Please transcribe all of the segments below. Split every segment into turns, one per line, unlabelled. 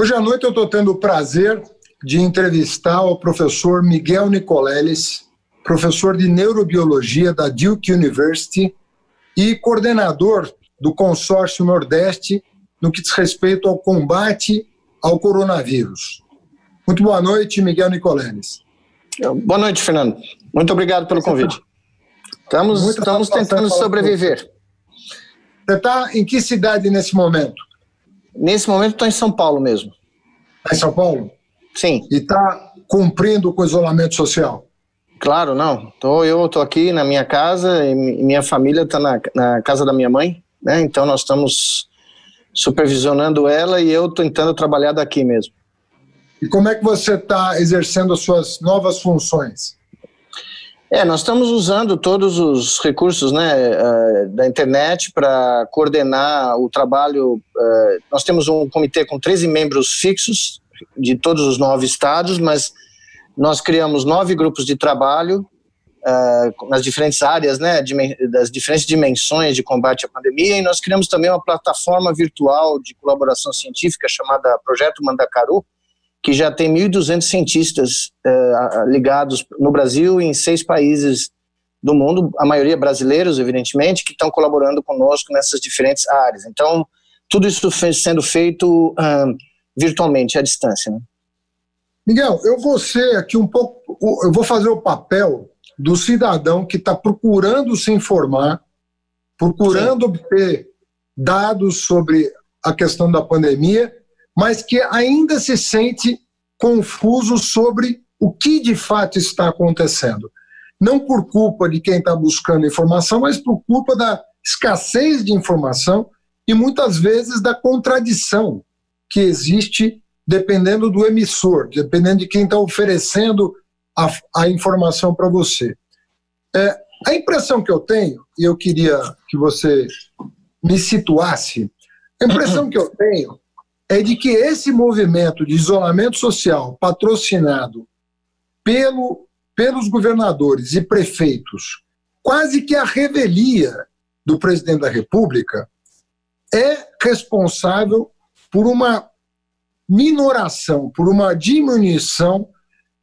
Hoje à noite eu estou tendo o prazer de entrevistar o professor Miguel Nicoleles, professor de neurobiologia da Duke University e coordenador do Consórcio Nordeste no que diz respeito ao combate ao coronavírus. Muito boa noite, Miguel Nicoleles.
Boa noite, Fernando. Muito obrigado pelo convite. Estamos tentando sobreviver.
Você está em que cidade nesse momento?
Nesse momento estou em São Paulo mesmo.
Está em São Paulo?
Sim.
E está cumprindo com o isolamento social?
Claro, não. Eu estou aqui na minha casa e minha família está na casa da minha mãe, né? Então nós estamos supervisionando ela e eu tentando trabalhar daqui mesmo.
E como é que você está exercendo as suas novas funções?
Nós estamos usando todos os recursos, né, da internet para coordenar o trabalho. Nós temos um comitê com 13 membros fixos de todos os 9 estados, mas nós criamos 9 grupos de trabalho nas diferentes áreas, né, das diferentes dimensões de combate à pandemia, e nós criamos também uma plataforma virtual de colaboração científica chamada Projeto Mandacaru, que já tem 1.200 cientistas ligados no Brasil e em 6 países do mundo, a maioria brasileiros, evidentemente, que estão colaborando conosco nessas diferentes áreas. Então, tudo isso sendo feito virtualmente, à distância, né?
Miguel, eu vou ser aqui um pouco, eu vou fazer o papel do cidadão que está procurando se informar, procurando obter dados sobre a questão da pandemia, mas que ainda se sente confuso sobre o que de fato está acontecendo. Não por culpa de quem está buscando informação, mas por culpa da escassez de informação e muitas vezes da contradição que existe dependendo do emissor, dependendo de quem está oferecendo a informação para você. A impressão que eu tenho, e eu queria que você me situasse, a impressão que eu tenho é de que esse movimento de isolamento social patrocinado pelos governadores e prefeitos, quase que a revelia do presidente da República, é responsável por uma minoração, por uma diminuição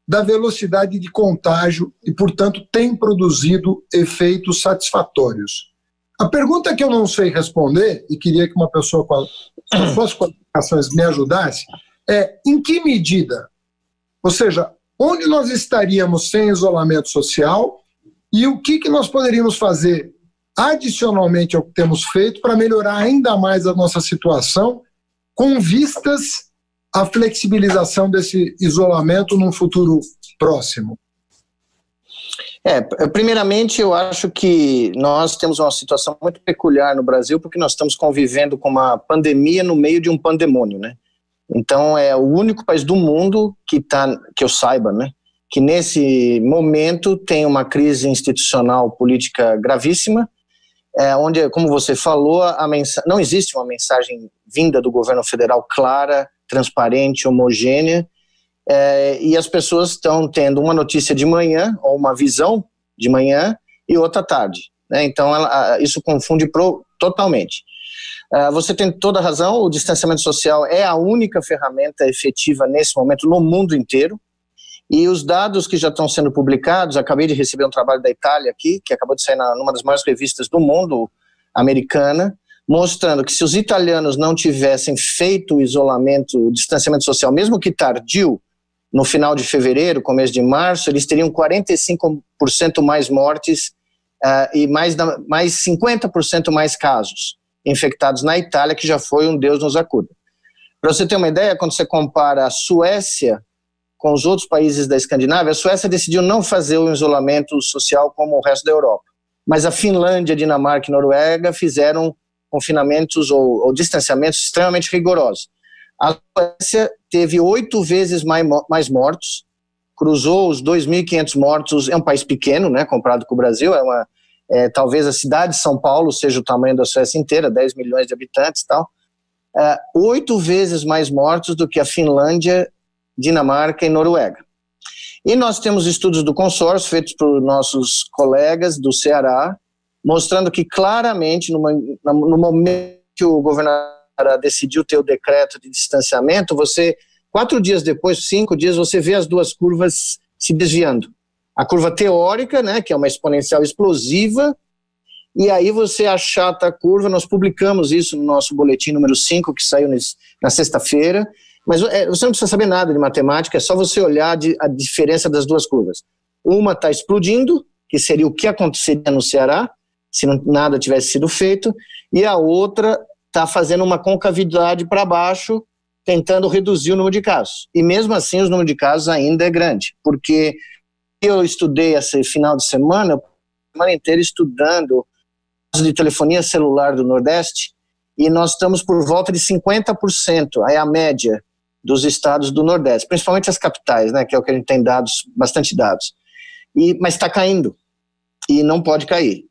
da velocidade de contágio e, portanto, tem produzido efeitos satisfatórios. A pergunta que eu não sei responder, e queria que uma pessoa com as suas qualificações me ajudasse, é em que medida, ou seja, onde nós estaríamos sem isolamento social e o que nós poderíamos fazer adicionalmente ao que temos feito para melhorar ainda mais a nossa situação com vistas à flexibilização desse isolamento num futuro próximo.
Primeiramente, eu acho que nós temos uma situação muito peculiar no Brasil, porque nós estamos convivendo com uma pandemia no meio de um pandemônio, né? Então, é o único país do mundo que eu saiba, né, que nesse momento tem uma crise institucional política gravíssima, onde, como você falou, não existe uma mensagem vinda do governo federal clara, transparente, homogênea, e as pessoas estão tendo uma notícia de manhã, ou uma visão de manhã, e outra tarde, né? Então isso confunde totalmente. Você tem toda a razão, o distanciamento social é a única ferramenta efetiva nesse momento no mundo inteiro, e os dados que já estão sendo publicados, acabei de receber um trabalho da Itália aqui, que acabou de sair numa das maiores revistas do mundo, americana, mostrando que se os italianos não tivessem feito o isolamento, o distanciamento social, mesmo que tardio, no final de fevereiro, começo de março, eles teriam 45% mais mortes e mais 50% mais casos infectados na Itália, que já foi um Deus nos acuda. Para você ter uma ideia, quando você compara a Suécia com os outros países da Escandinávia, a Suécia decidiu não fazer o isolamento social como o resto da Europa. Mas a Finlândia, Dinamarca e Noruega fizeram confinamentos ou distanciamentos extremamente rigorosos. A Suécia teve 8 vezes mais mortos, cruzou os 2.500 mortos, é um país pequeno, né, comparado com o Brasil, talvez a cidade de São Paulo seja o tamanho da Suécia inteira, 10 milhões de habitantes e tal, 8 vezes mais mortos do que a Finlândia, Dinamarca e Noruega. E nós temos estudos do consórcio feitos por nossos colegas do Ceará, mostrando que claramente no momento que o governador para decidir o teu decreto de distanciamento, 4 dias depois, 5 dias, você vê as duas curvas se desviando. A curva teórica, né, que é uma exponencial explosiva, e aí você achata a curva. Nós publicamos isso no nosso boletim número 5, que saiu na sexta-feira, mas você não precisa saber nada de matemática, é só você olhar a diferença das duas curvas. Uma está explodindo, que seria o que aconteceria no Ceará, se nada tivesse sido feito, e a outra está fazendo uma concavidade para baixo, tentando reduzir o número de casos. E mesmo assim o número de casos ainda é grande, porque eu estudei esse final de semana, a semana inteira estudando de telefonia celular do Nordeste, e nós estamos por volta de 50%, é a média dos estados do Nordeste, principalmente as capitais, né, que é o que a gente tem bastante dados. Mas está caindo, e não pode cair.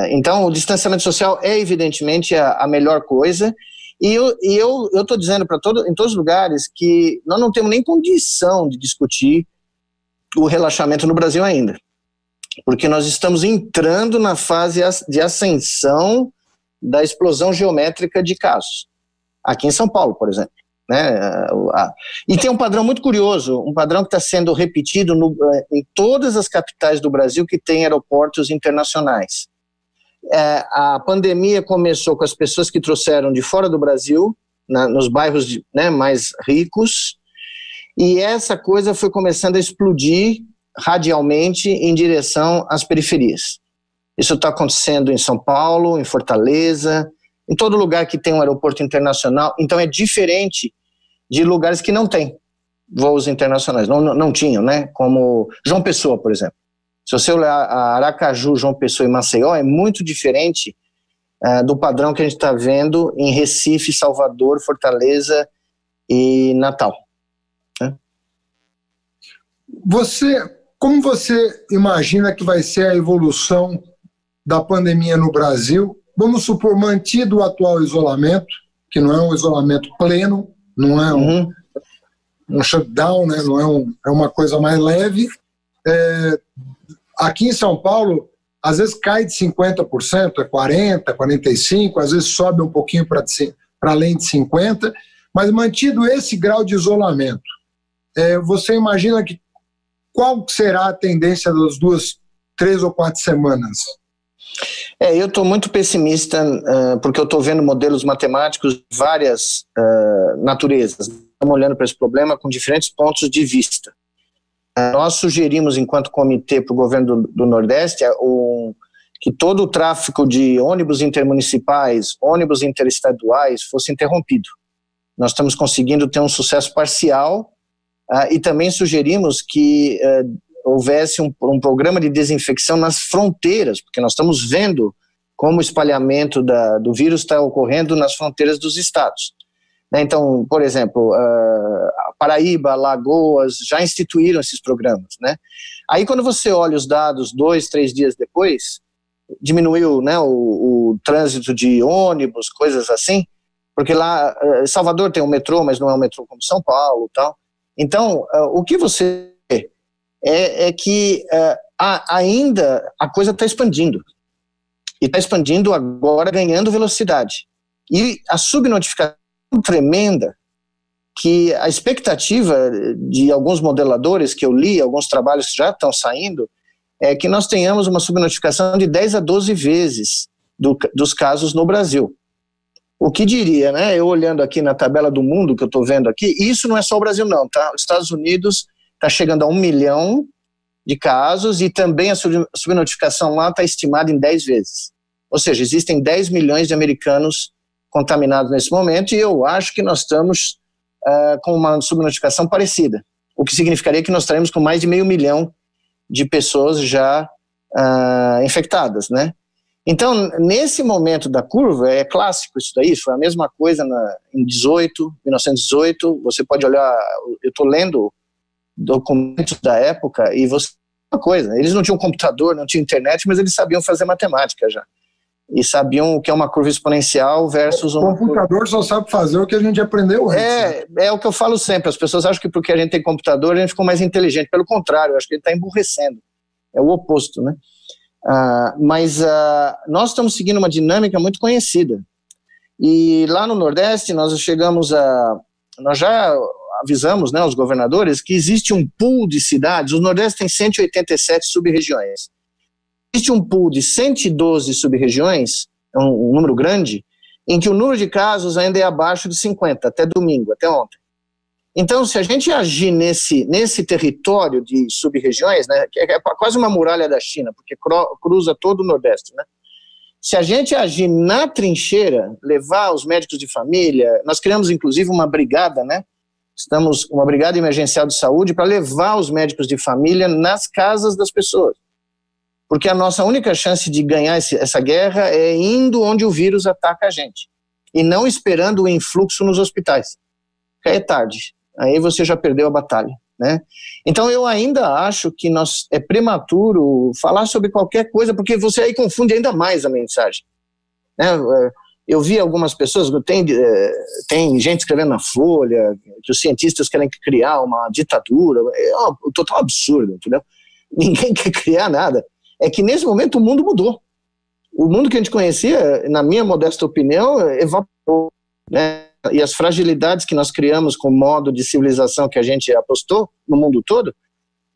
Então, o distanciamento social é evidentemente a melhor coisa, e eu estou dizendo em todos os lugares que nós não temos nem condição de discutir o relaxamento no Brasil ainda, porque nós estamos entrando na fase de ascensão da explosão geométrica de casos, aqui em São Paulo, por exemplo. Né? E tem um padrão muito curioso, um padrão que está sendo repetido em todas as capitais do Brasil que têm aeroportos internacionais. A pandemia começou com as pessoas que trouxeram de fora do Brasil, nos bairros mais ricos, e essa coisa foi começando a explodir radialmente em direção às periferias. Isso está acontecendo em São Paulo, em Fortaleza, em todo lugar que tem um aeroporto internacional. Então é diferente de lugares que não têm voos internacionais, não tinham, né? Como João Pessoa, por exemplo. Se você olhar a Aracaju, João Pessoa e Maceió, é muito diferente do padrão que a gente está vendo em Recife, Salvador, Fortaleza e Natal. Né?
Como você imagina que vai ser a evolução da pandemia no Brasil? Vamos supor, mantido o atual isolamento, que não é um isolamento pleno, não é um shutdown, né? Não é uma coisa mais leve. Aqui em São Paulo, às vezes cai de 50%, é 40%, 45%, às vezes sobe um pouquinho para além de 50%, mas mantido esse grau de isolamento, você imagina qual será a tendência das 2, 3 ou 4 semanas?
Eu estou muito pessimista, porque eu estou vendo modelos matemáticos de várias naturezas. Estamos olhando para esse problema com diferentes pontos de vista. Nós sugerimos, enquanto comitê para o governo do Nordeste, que todo o tráfego de ônibus intermunicipais, ônibus interestaduais fosse interrompido. Nós estamos conseguindo ter um sucesso parcial, e também sugerimos que houvesse um programa de desinfecção nas fronteiras, porque nós estamos vendo como o espalhamento do vírus está ocorrendo nas fronteiras dos estados. Então, por exemplo, Paraíba, Alagoas já instituíram esses programas. Né? Aí quando você olha os dados 2, 3 dias depois, diminuiu, né, o trânsito de ônibus, coisas assim, porque lá, Salvador tem um metrô, mas não é um metrô como São Paulo e tal. Então, o que você vê é que ainda a coisa está expandindo. E está expandindo agora, ganhando velocidade. E a subnotificação tremenda, que a expectativa de alguns modeladores que eu li, alguns trabalhos que já estão saindo, é que nós tenhamos uma subnotificação de 10 a 12 vezes dos casos no Brasil. O que diria, né? Eu olhando aqui na tabela do mundo que eu estou vendo aqui, isso não é só o Brasil não, tá? Os Estados Unidos está chegando a 1 milhão de casos e também a subnotificação lá está estimada em 10 vezes. Ou seja, existem 10 milhões de americanos contaminados nesse momento, e eu acho que nós estamos com uma subnotificação parecida, o que significaria que nós estaremos com mais de 500 mil de pessoas já infectadas, né? Então, nesse momento da curva, é clássico isso daí, foi a mesma coisa em 1918, você pode olhar, eu estou lendo documentos da época, e uma coisa, eles não tinham computador, não tinham internet, mas eles sabiam fazer matemática já. E sabiam o que é uma curva exponencial versus
o computador só sabe fazer o que a gente aprendeu antes.
É o que eu falo sempre, as pessoas acham que porque a gente tem computador a gente ficou mais inteligente, pelo contrário, eu acho que ele está emburrecendo, é o oposto, né? Mas nós estamos seguindo uma dinâmica muito conhecida, E lá no Nordeste nós já avisamos, né, os governadores que existe um pool de cidades. O Nordeste tem 187 sub-regiões. Existe um pool de 112 sub-regiões, é um número grande, em que o número de casos ainda é abaixo de 50, até domingo, até ontem. Então, se a gente agir nesse território de sub-regiões, né, que é quase uma muralha da China, porque cruza todo o Nordeste, né? Se a gente agir na trincheira, levar os médicos de família, nós criamos inclusive uma brigada, né? Uma brigada emergencial de saúde para levar os médicos de família nas casas das pessoas. Porque a nossa única chance de ganhar essa guerra é indo onde o vírus ataca a gente. E não esperando o influxo nos hospitais. Porque aí é tarde. Aí você já perdeu a batalha, né? Então eu ainda acho que é prematuro falar sobre qualquer coisa, porque você aí confunde ainda mais a mensagem, né? Eu vi algumas pessoas, tem gente escrevendo na Folha que os cientistas querem criar uma ditadura. É um total absurdo, entendeu? Ninguém quer criar nada. É que nesse momento o mundo mudou. O mundo que a gente conhecia, na minha modesta opinião, evaporou, né? E as fragilidades que nós criamos com o modo de civilização que a gente apostou no mundo todo,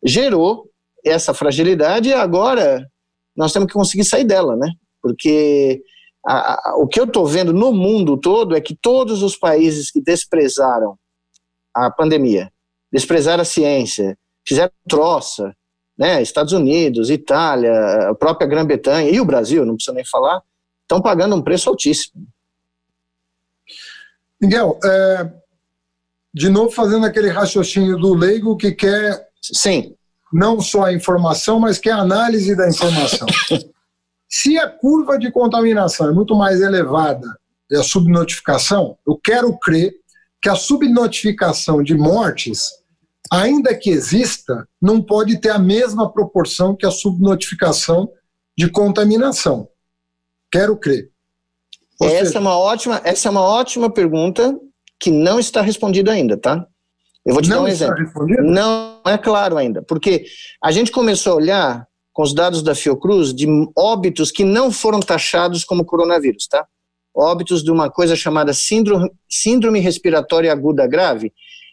gerou essa fragilidade e agora nós temos que conseguir sair dela, né? Porque o que eu estou vendo no mundo todo é que todos os países que desprezaram a pandemia, desprezaram a ciência, fizeram troça, né? Estados Unidos, Itália, a própria Grã-Bretanha e o Brasil, não precisa nem falar, estão pagando um preço altíssimo.
Miguel, de novo fazendo aquele raciocínio do leigo que quer
Sim.
não só a informação, mas quer a análise da informação. Se a curva de contaminação é muito mais elevada e a subnotificação, eu quero crer que a subnotificação de mortes, ainda que exista, não pode ter a mesma proporção que a subnotificação de contaminação. Quero crer.
Essa é uma ótima pergunta que não está respondida ainda, tá? Eu vou te dar um exemplo. Não é claro ainda, porque a gente começou a olhar com os dados da Fiocruz de óbitos que não foram taxados como coronavírus, tá? Óbitos de uma coisa chamada síndrome respiratória aguda grave,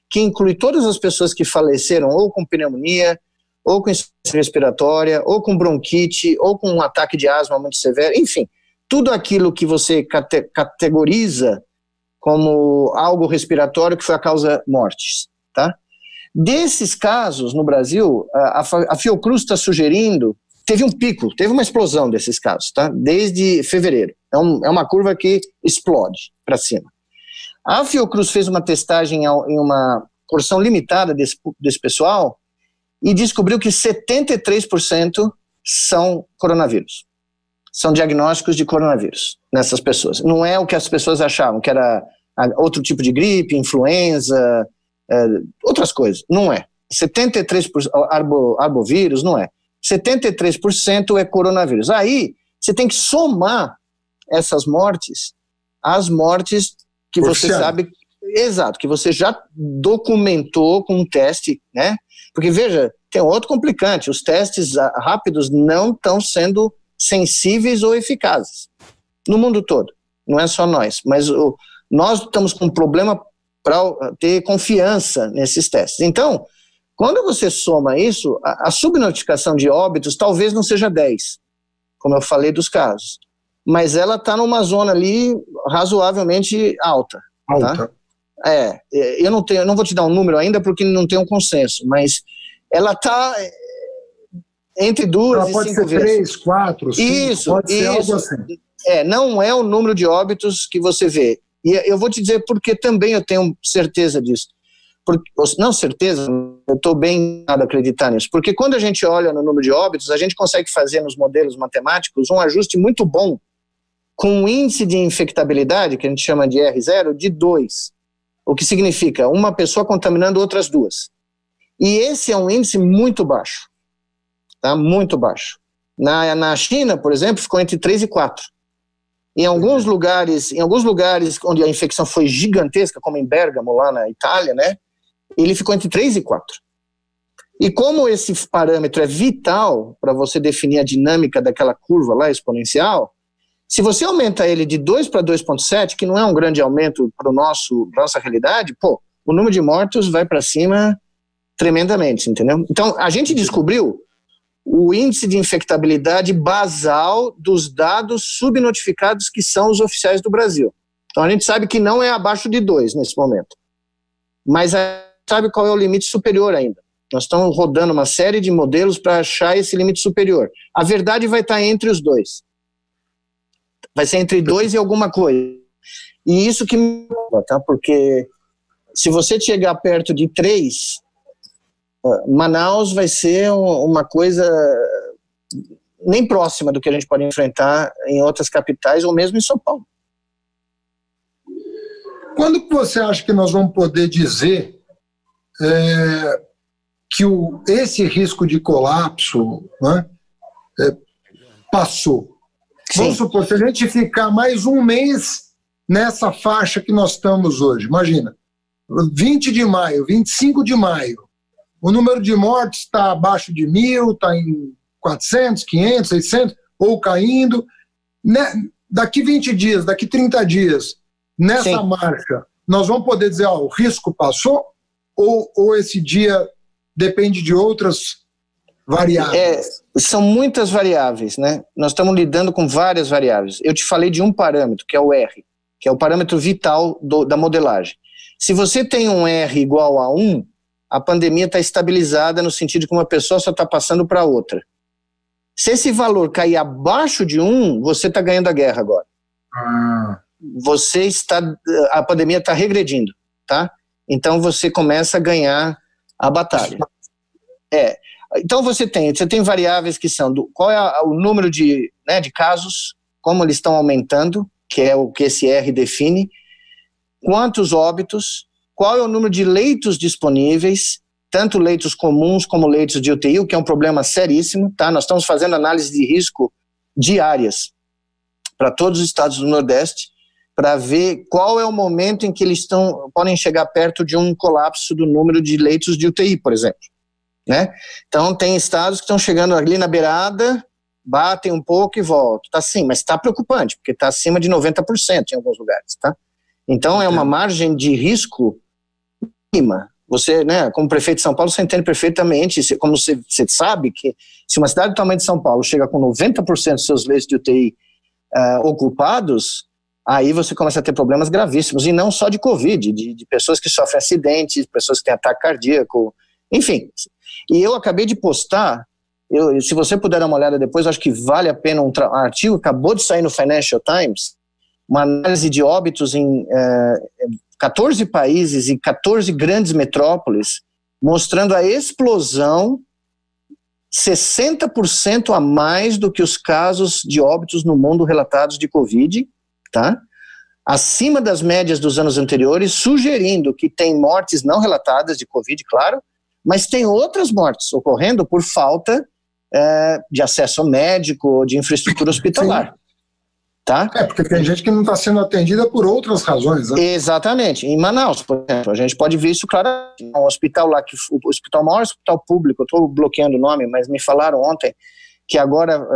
que inclui todas as pessoas que faleceram ou com pneumonia, ou com insuficiência respiratória, ou com bronquite, ou com um ataque de asma muito severo, enfim. Tudo aquilo que você categoriza como algo respiratório que foi a causa mortes, tá? Desses casos, no Brasil, a Fiocruz está sugerindo, teve um pico, teve uma explosão desses casos, tá? Desde fevereiro. É uma curva que explode para cima. A Fiocruz fez uma testagem em uma porção limitada desse pessoal e descobriu que 73% são coronavírus. São diagnósticos de coronavírus nessas pessoas. Não é o que as pessoas achavam, que era outro tipo de gripe, influenza, outras coisas. Não é. 73% arbovírus, não é. 73% é coronavírus. Aí, você tem que somar essas mortes às mortes que você sabe... Exato, que você já documentou com um teste, né? Porque, veja, tem outro complicante. Os testes rápidos não estão sendo sensíveis ou eficazes no mundo todo, não é só nós, mas nós estamos com um problema para ter confiança nesses testes. Então, quando você soma isso, a subnotificação de óbitos talvez não seja 10, como eu falei dos casos, mas ela está numa zona ali razoavelmente alta. Tá? Eu não vou te dar um número ainda porque não tem um consenso, mas ela está entre 2 e 5 vezes. Pode ser 3, 4, 5, pode ser algo assim. Não é o número de óbitos que você vê. E eu vou te dizer porque também eu tenho certeza disso. Não certeza, eu estou bem a acreditar nisso. Porque quando a gente olha no número de óbitos, a gente consegue fazer nos modelos matemáticos um ajuste muito bom com um índice de infectabilidade, que a gente chama de R0, de 2. O que significa uma pessoa contaminando outras 2. E esse é um índice muito baixo. Tá? Muito baixo. Na China, por exemplo, ficou entre 3 e 4. Em alguns lugares onde a infecção foi gigantesca, como em Bérgamo, lá na Itália, né, ele ficou entre 3 e 4. E como esse parâmetro é vital para você definir a dinâmica daquela curva lá exponencial, Se você aumenta ele de 2 para 2,7, que não é um grande aumento para nossa realidade, o número de mortos vai para cima tremendamente, entendeu? Então, a gente descobriu o índice de infectabilidade basal dos dados subnotificados que são os oficiais do Brasil. Então, a gente sabe que não é abaixo de 2 nesse momento. Mas a gente sabe qual é o limite superior ainda. Nós estamos rodando uma série de modelos para achar esse limite superior. A verdade vai estar entre os dois. Vai ser entre 2 e alguma coisa. E isso que me preocupa, tá? Porque se você chegar perto de 3, Manaus vai ser uma coisa nem próxima do que a gente pode enfrentar em outras capitais ou mesmo em São Paulo.
Quando que você acha que nós vamos poder dizer que esse risco de colapso, né, passou?
Sim.
Vamos supor, se a gente ficar mais um mês nessa faixa que nós estamos hoje, imagina, 20 de maio, 25 de maio, o número de mortes está abaixo de 1.000, está em 400, 500, 600, ou caindo. Daqui 20 dias, daqui 30 dias, nessa
Sim.
marcha, nós vamos poder dizer, o risco passou? Ou esse dia depende de outras variáveis?
São muitas variáveis, né? Nós estamos lidando com várias variáveis. Eu te falei de um parâmetro, que é o R, que é o parâmetro vital da modelagem. Se você tem um R igual a 1, a pandemia está estabilizada no sentido que uma pessoa só está passando para outra. Se esse valor cair abaixo de 1, você está ganhando a guerra agora. A pandemia está regredindo, tá? Então você começa a ganhar a batalha. Então você tem variáveis que são qual é o número de casos, como eles estão aumentando, que é o que esse R define, quantos óbitos, qual é o número de leitos disponíveis, tanto leitos comuns como leitos de UTI, o que é um problema seríssimo, tá? Nós estamos fazendo análise de risco diárias para todos os estados do Nordeste, para ver qual é o momento em que eles podem chegar perto de um colapso do número de leitos de UTI, por exemplo. Né? Então tem estados que estão chegando ali na beirada, batem um pouco e voltam. Tá sim, mas está preocupante, porque está acima de 90% em alguns lugares. Tá? Então é uma margem de risco mínima. Você, né, como prefeito de São Paulo, você entende perfeitamente, como você sabe que se uma cidade do tamanho de São Paulo chega com 90% dos seus leitos de UTI ocupados, aí você começa a ter problemas gravíssimos, e não só de Covid, de pessoas que sofrem acidentes, pessoas que têm ataque cardíaco, enfim. E eu acabei de postar, se você puder dar uma olhada depois, eu acho que vale a pena, um artigo acabou de sair no Financial Times, uma análise de óbitos em 14 países e 14 grandes metrópoles, mostrando a explosão 60% a mais do que os casos de óbitos no mundo relatados de Covid, tá? Acima das médias dos anos anteriores, sugerindo que tem mortes não relatadas de Covid, claro, mas tem outras mortes ocorrendo por falta de acesso médico, de infraestrutura hospitalar. Tá?
Porque tem gente que não está sendo atendida por outras razões. Né?
Exatamente. Em Manaus, por exemplo, a gente pode ver isso claramente. Um hospital lá, o maior hospital público, eu estou bloqueando o nome, mas me falaram ontem que agora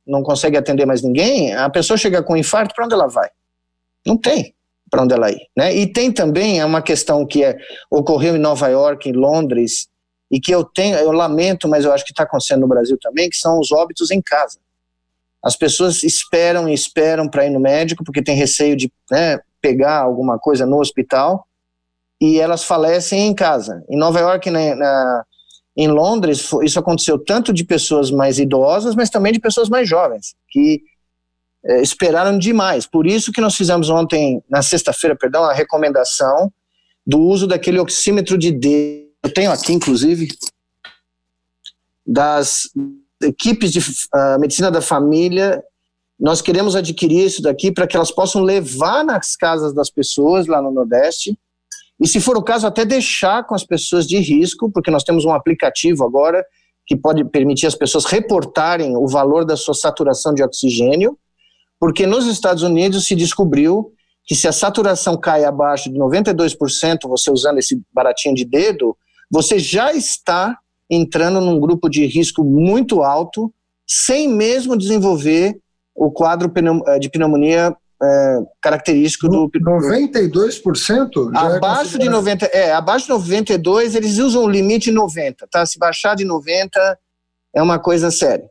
não consegue atender mais ninguém, a pessoa chega com infarto, para onde ela vai? Não tem para onde ela ir. Né? E tem também uma questão que ocorreu em Nova York, em Londres, e que eu lamento, mas eu acho que está acontecendo no Brasil também, que são os óbitos em casa. As pessoas esperam para ir no médico, porque tem receio de pegar alguma coisa no hospital, e elas falecem em casa. Em Nova York, em Londres, isso aconteceu tanto de pessoas mais idosas, mas também de pessoas mais jovens, que esperaram demais. Por isso que nós fizemos ontem, na sexta-feira, a recomendação do uso daquele oxímetro de dedo. Eu tenho aqui, inclusive, das equipes de medicina da família. Nós queremos adquirir isso daqui para que elas possam levar nas casas das pessoas lá no Nordeste e, se for o caso, até deixar com as pessoas de risco, porque nós temos um aplicativo agora que pode permitir as pessoas reportarem o valor da sua saturação de oxigênio, porque nos Estados Unidos se descobriu que se a saturação cai abaixo de 92%, você usando esse baratinho de dedo, você já está entrando num grupo de risco muito alto, sem mesmo desenvolver o quadro de pneumonia característico do...
92%?
Abaixo de 90, abaixo de 92 eles usam o limite 90, tá? Se baixar de 90 é uma coisa séria,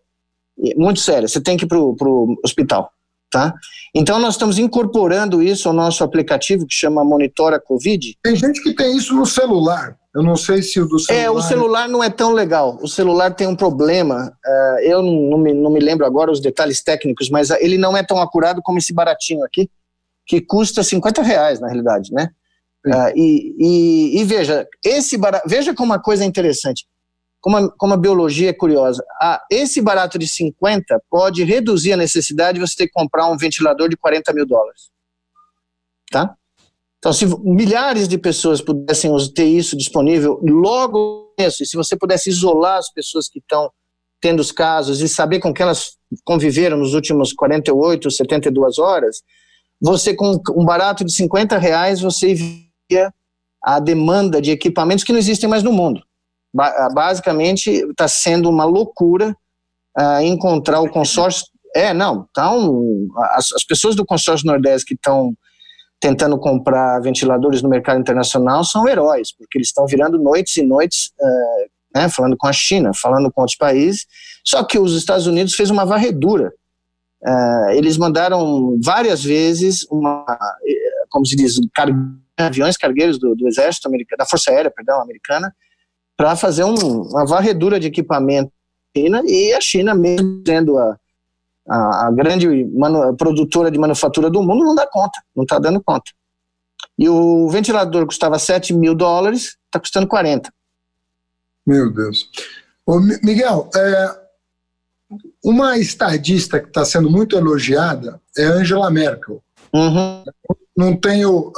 muito séria, você tem que ir pro hospital, tá? Então nós estamos incorporando isso ao nosso aplicativo que chama Monitora Covid.
Tem gente que tem isso no celular, eu não sei se o do celular...
O celular não é tão legal, o celular tem um problema, eu não me lembro agora os detalhes técnicos, mas ele não é tão acurado como esse baratinho aqui, que custa R$50 na realidade, né? E veja, veja como uma coisa interessante, como a biologia é curiosa. Esse barato de 50 pode reduzir a necessidade de você ter que comprar um ventilador de $40 mil, tá? Então, se milhares de pessoas pudessem ter isso disponível logo nisso, e se você pudesse isolar as pessoas que estão tendo os casos e saber com que elas conviveram nos últimos 48, 72 horas, você com um barato de R$50, você via a demanda de equipamentos que não existem mais no mundo. Basicamente, está sendo uma loucura encontrar o consórcio. As pessoas do consórcio Nordeste que estão tentando comprar ventiladores no mercado internacional são heróis, porque eles estão virando noites e noites, falando com a China, falando com outros países, só que os Estados Unidos fez uma varredura. Eles mandaram várias vezes, como se diz, aviões cargueiros do Exército americano, da Força Aérea, americana, para fazer uma varredura de equipamento na China, e a China, mesmo sendo a grande produtora de manufatura do mundo, não dá conta, não está dando conta. E o ventilador custava $7 mil, está custando 40.
Meu Deus. Ô, Miguel, uma estadista que está sendo muito elogiada é Angela Merkel.
Uhum.
Não tenho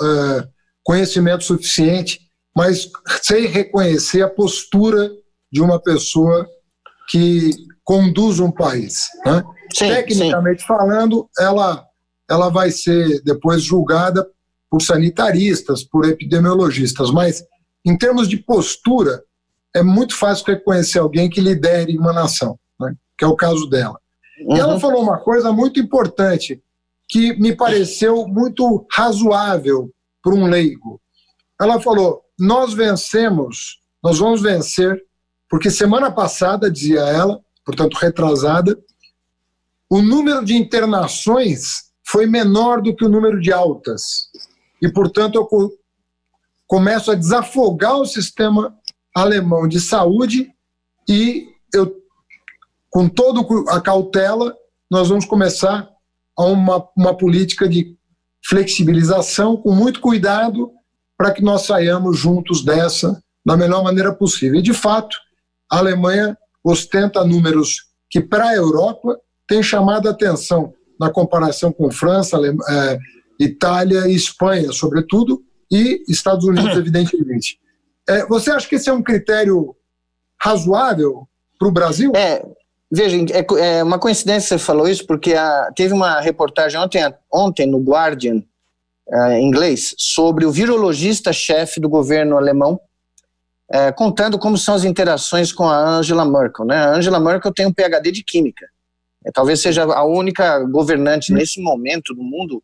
conhecimento suficiente, mas sei reconhecer a postura de uma pessoa que conduz um país, né?
Sim,
tecnicamente falando, ela vai ser depois julgada por sanitaristas, por epidemiologistas, mas em termos de postura, é muito fácil reconhecer alguém que lidere uma nação, né? Que é o caso dela.
Uhum.
E ela falou uma coisa muito importante, que me pareceu muito razoável para um leigo. Ela falou, nós vamos vencer, porque semana passada, dizia ela, portanto retrasada, o número de internações foi menor do que o número de altas. E, portanto, eu começo a desafogar o sistema alemão de saúde e, com toda a cautela, nós vamos começar a uma política de flexibilização com muito cuidado para que nós saiamos juntos dessa da melhor maneira possível. E, de fato, a Alemanha ostenta números que, para a Europa, tem chamado a atenção na comparação com França, Itália e Espanha, sobretudo, e Estados Unidos, evidentemente. Você acha que esse é um critério razoável para o Brasil?
Veja, é uma coincidência você falou isso, porque teve uma reportagem ontem no Guardian, em inglês, sobre o virologista-chefe do governo alemão, contando como são as interações com a Angela Merkel, né? A Angela Merkel tem um PhD de Química. Talvez seja a única governante nesse momento do mundo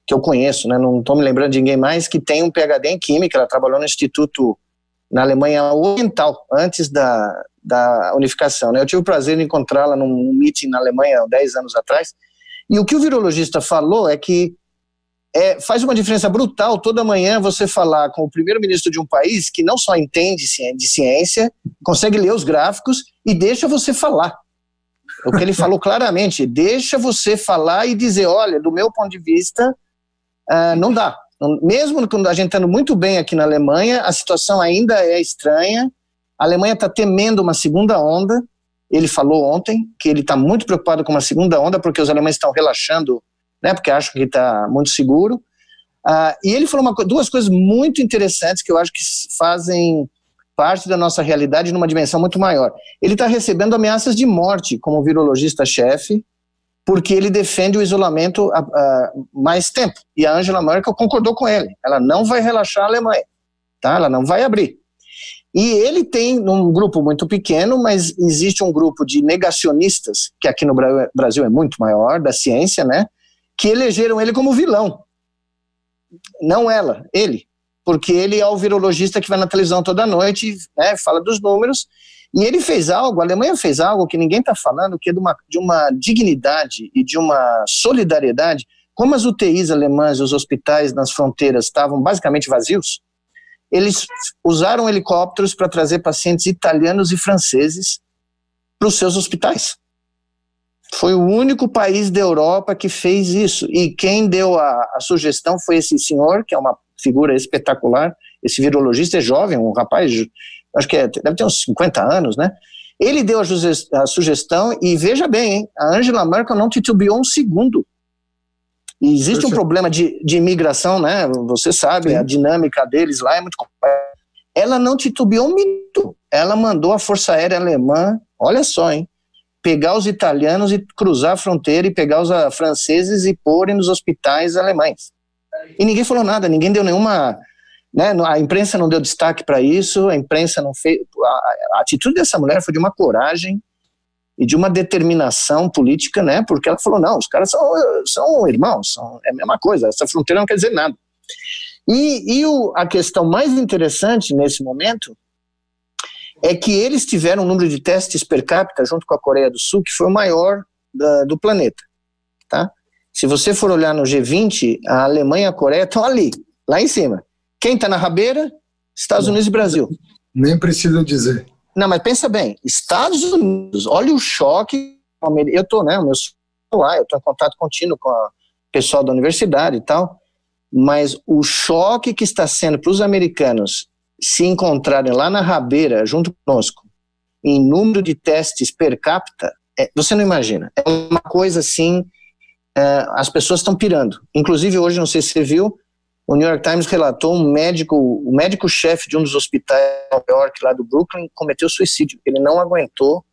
que eu conheço, né? Não estou me lembrando de ninguém mais que tem um PhD em Química. Ela trabalhou no Instituto na Alemanha Oriental, antes da unificação, né? Eu tive o prazer de encontrá-la num meeting na Alemanha há 10 anos atrás, e o que o virologista falou é que faz uma diferença brutal toda manhã você falar com o primeiro-ministro de um país que não só entende de ciência, consegue ler os gráficos e deixa você falar. O que ele falou claramente, deixa você falar e dizer, olha, do meu ponto de vista, não dá. Mesmo quando a gente está muito bem aqui na Alemanha, a situação ainda é estranha, a Alemanha está temendo uma segunda onda, ele falou ontem que ele está muito preocupado com uma segunda onda, porque os alemães estão relaxando, né, porque acham que está muito seguro, e ele falou duas coisas muito interessantes que eu acho que fazem parte da nossa realidade numa dimensão muito maior. Ele está recebendo ameaças de morte como virologista-chefe, porque ele defende o isolamento há mais tempo. E a Angela Merkel concordou com ele. Ela não vai relaxar a Alemanha, tá? Ela não vai abrir. E ele tem um grupo muito pequeno, mas existe um grupo de negacionistas, que aqui no Brasil é muito maior, da ciência, né? Que elegeram ele como vilão. Não ela, ele. Porque ele é o virologista que vai na televisão toda noite, né, fala dos números, e ele fez algo, a Alemanha fez algo que ninguém está falando, que é de uma dignidade e de uma solidariedade. Como as UTIs alemãs e os hospitais nas fronteiras estavam basicamente vazios, eles usaram helicópteros para trazer pacientes italianos e franceses para os seus hospitais. Foi o único país da Europa que fez isso. E quem deu a sugestão foi esse senhor, que é uma figura espetacular. Esse virologista é jovem, um rapaz, acho que deve ter uns 50 anos, né? Ele deu a sugestão e veja bem, hein, a Angela Merkel não titubeou um segundo. E existe um problema de imigração, né? Você sabe, a dinâmica deles lá é muito complexa. Ela não titubeou um minuto. Ela mandou a Força Aérea Alemã, olha só, hein? Pegar os italianos e cruzar a fronteira e pegar os franceses e porem nos hospitais alemães. E ninguém falou nada, ninguém deu nenhuma... Né? A imprensa não deu destaque para isso, a imprensa não fez... A atitude dessa mulher foi de uma coragem e de uma determinação política, né? Porque ela falou, não, os caras são irmãos, é a mesma coisa, essa fronteira não quer dizer nada. E a questão mais interessante nesse momento é que eles tiveram um número de testes per capita, junto com a Coreia do Sul, que foi o maior do planeta. Tá? Se você for olhar no G20, a Alemanha e a Coreia estão ali, lá em cima. Quem está na rabeira? Estados Unidos e Brasil.
Nem preciso dizer.
Não, mas pensa bem, Estados Unidos, olha o choque, eu estou, né, eu estou em contato contínuo com o pessoal da universidade e tal, mas o choque que está sendo para os americanos se encontrarem lá na rabeira, junto conosco, em número de testes per capita, você não imagina, é uma coisa assim, as pessoas estão pirando. Inclusive hoje, não sei se você viu, o New York Times relatou o médico-chefe de um dos hospitais de Nova York, lá do Brooklyn, cometeu suicídio. Ele não aguentou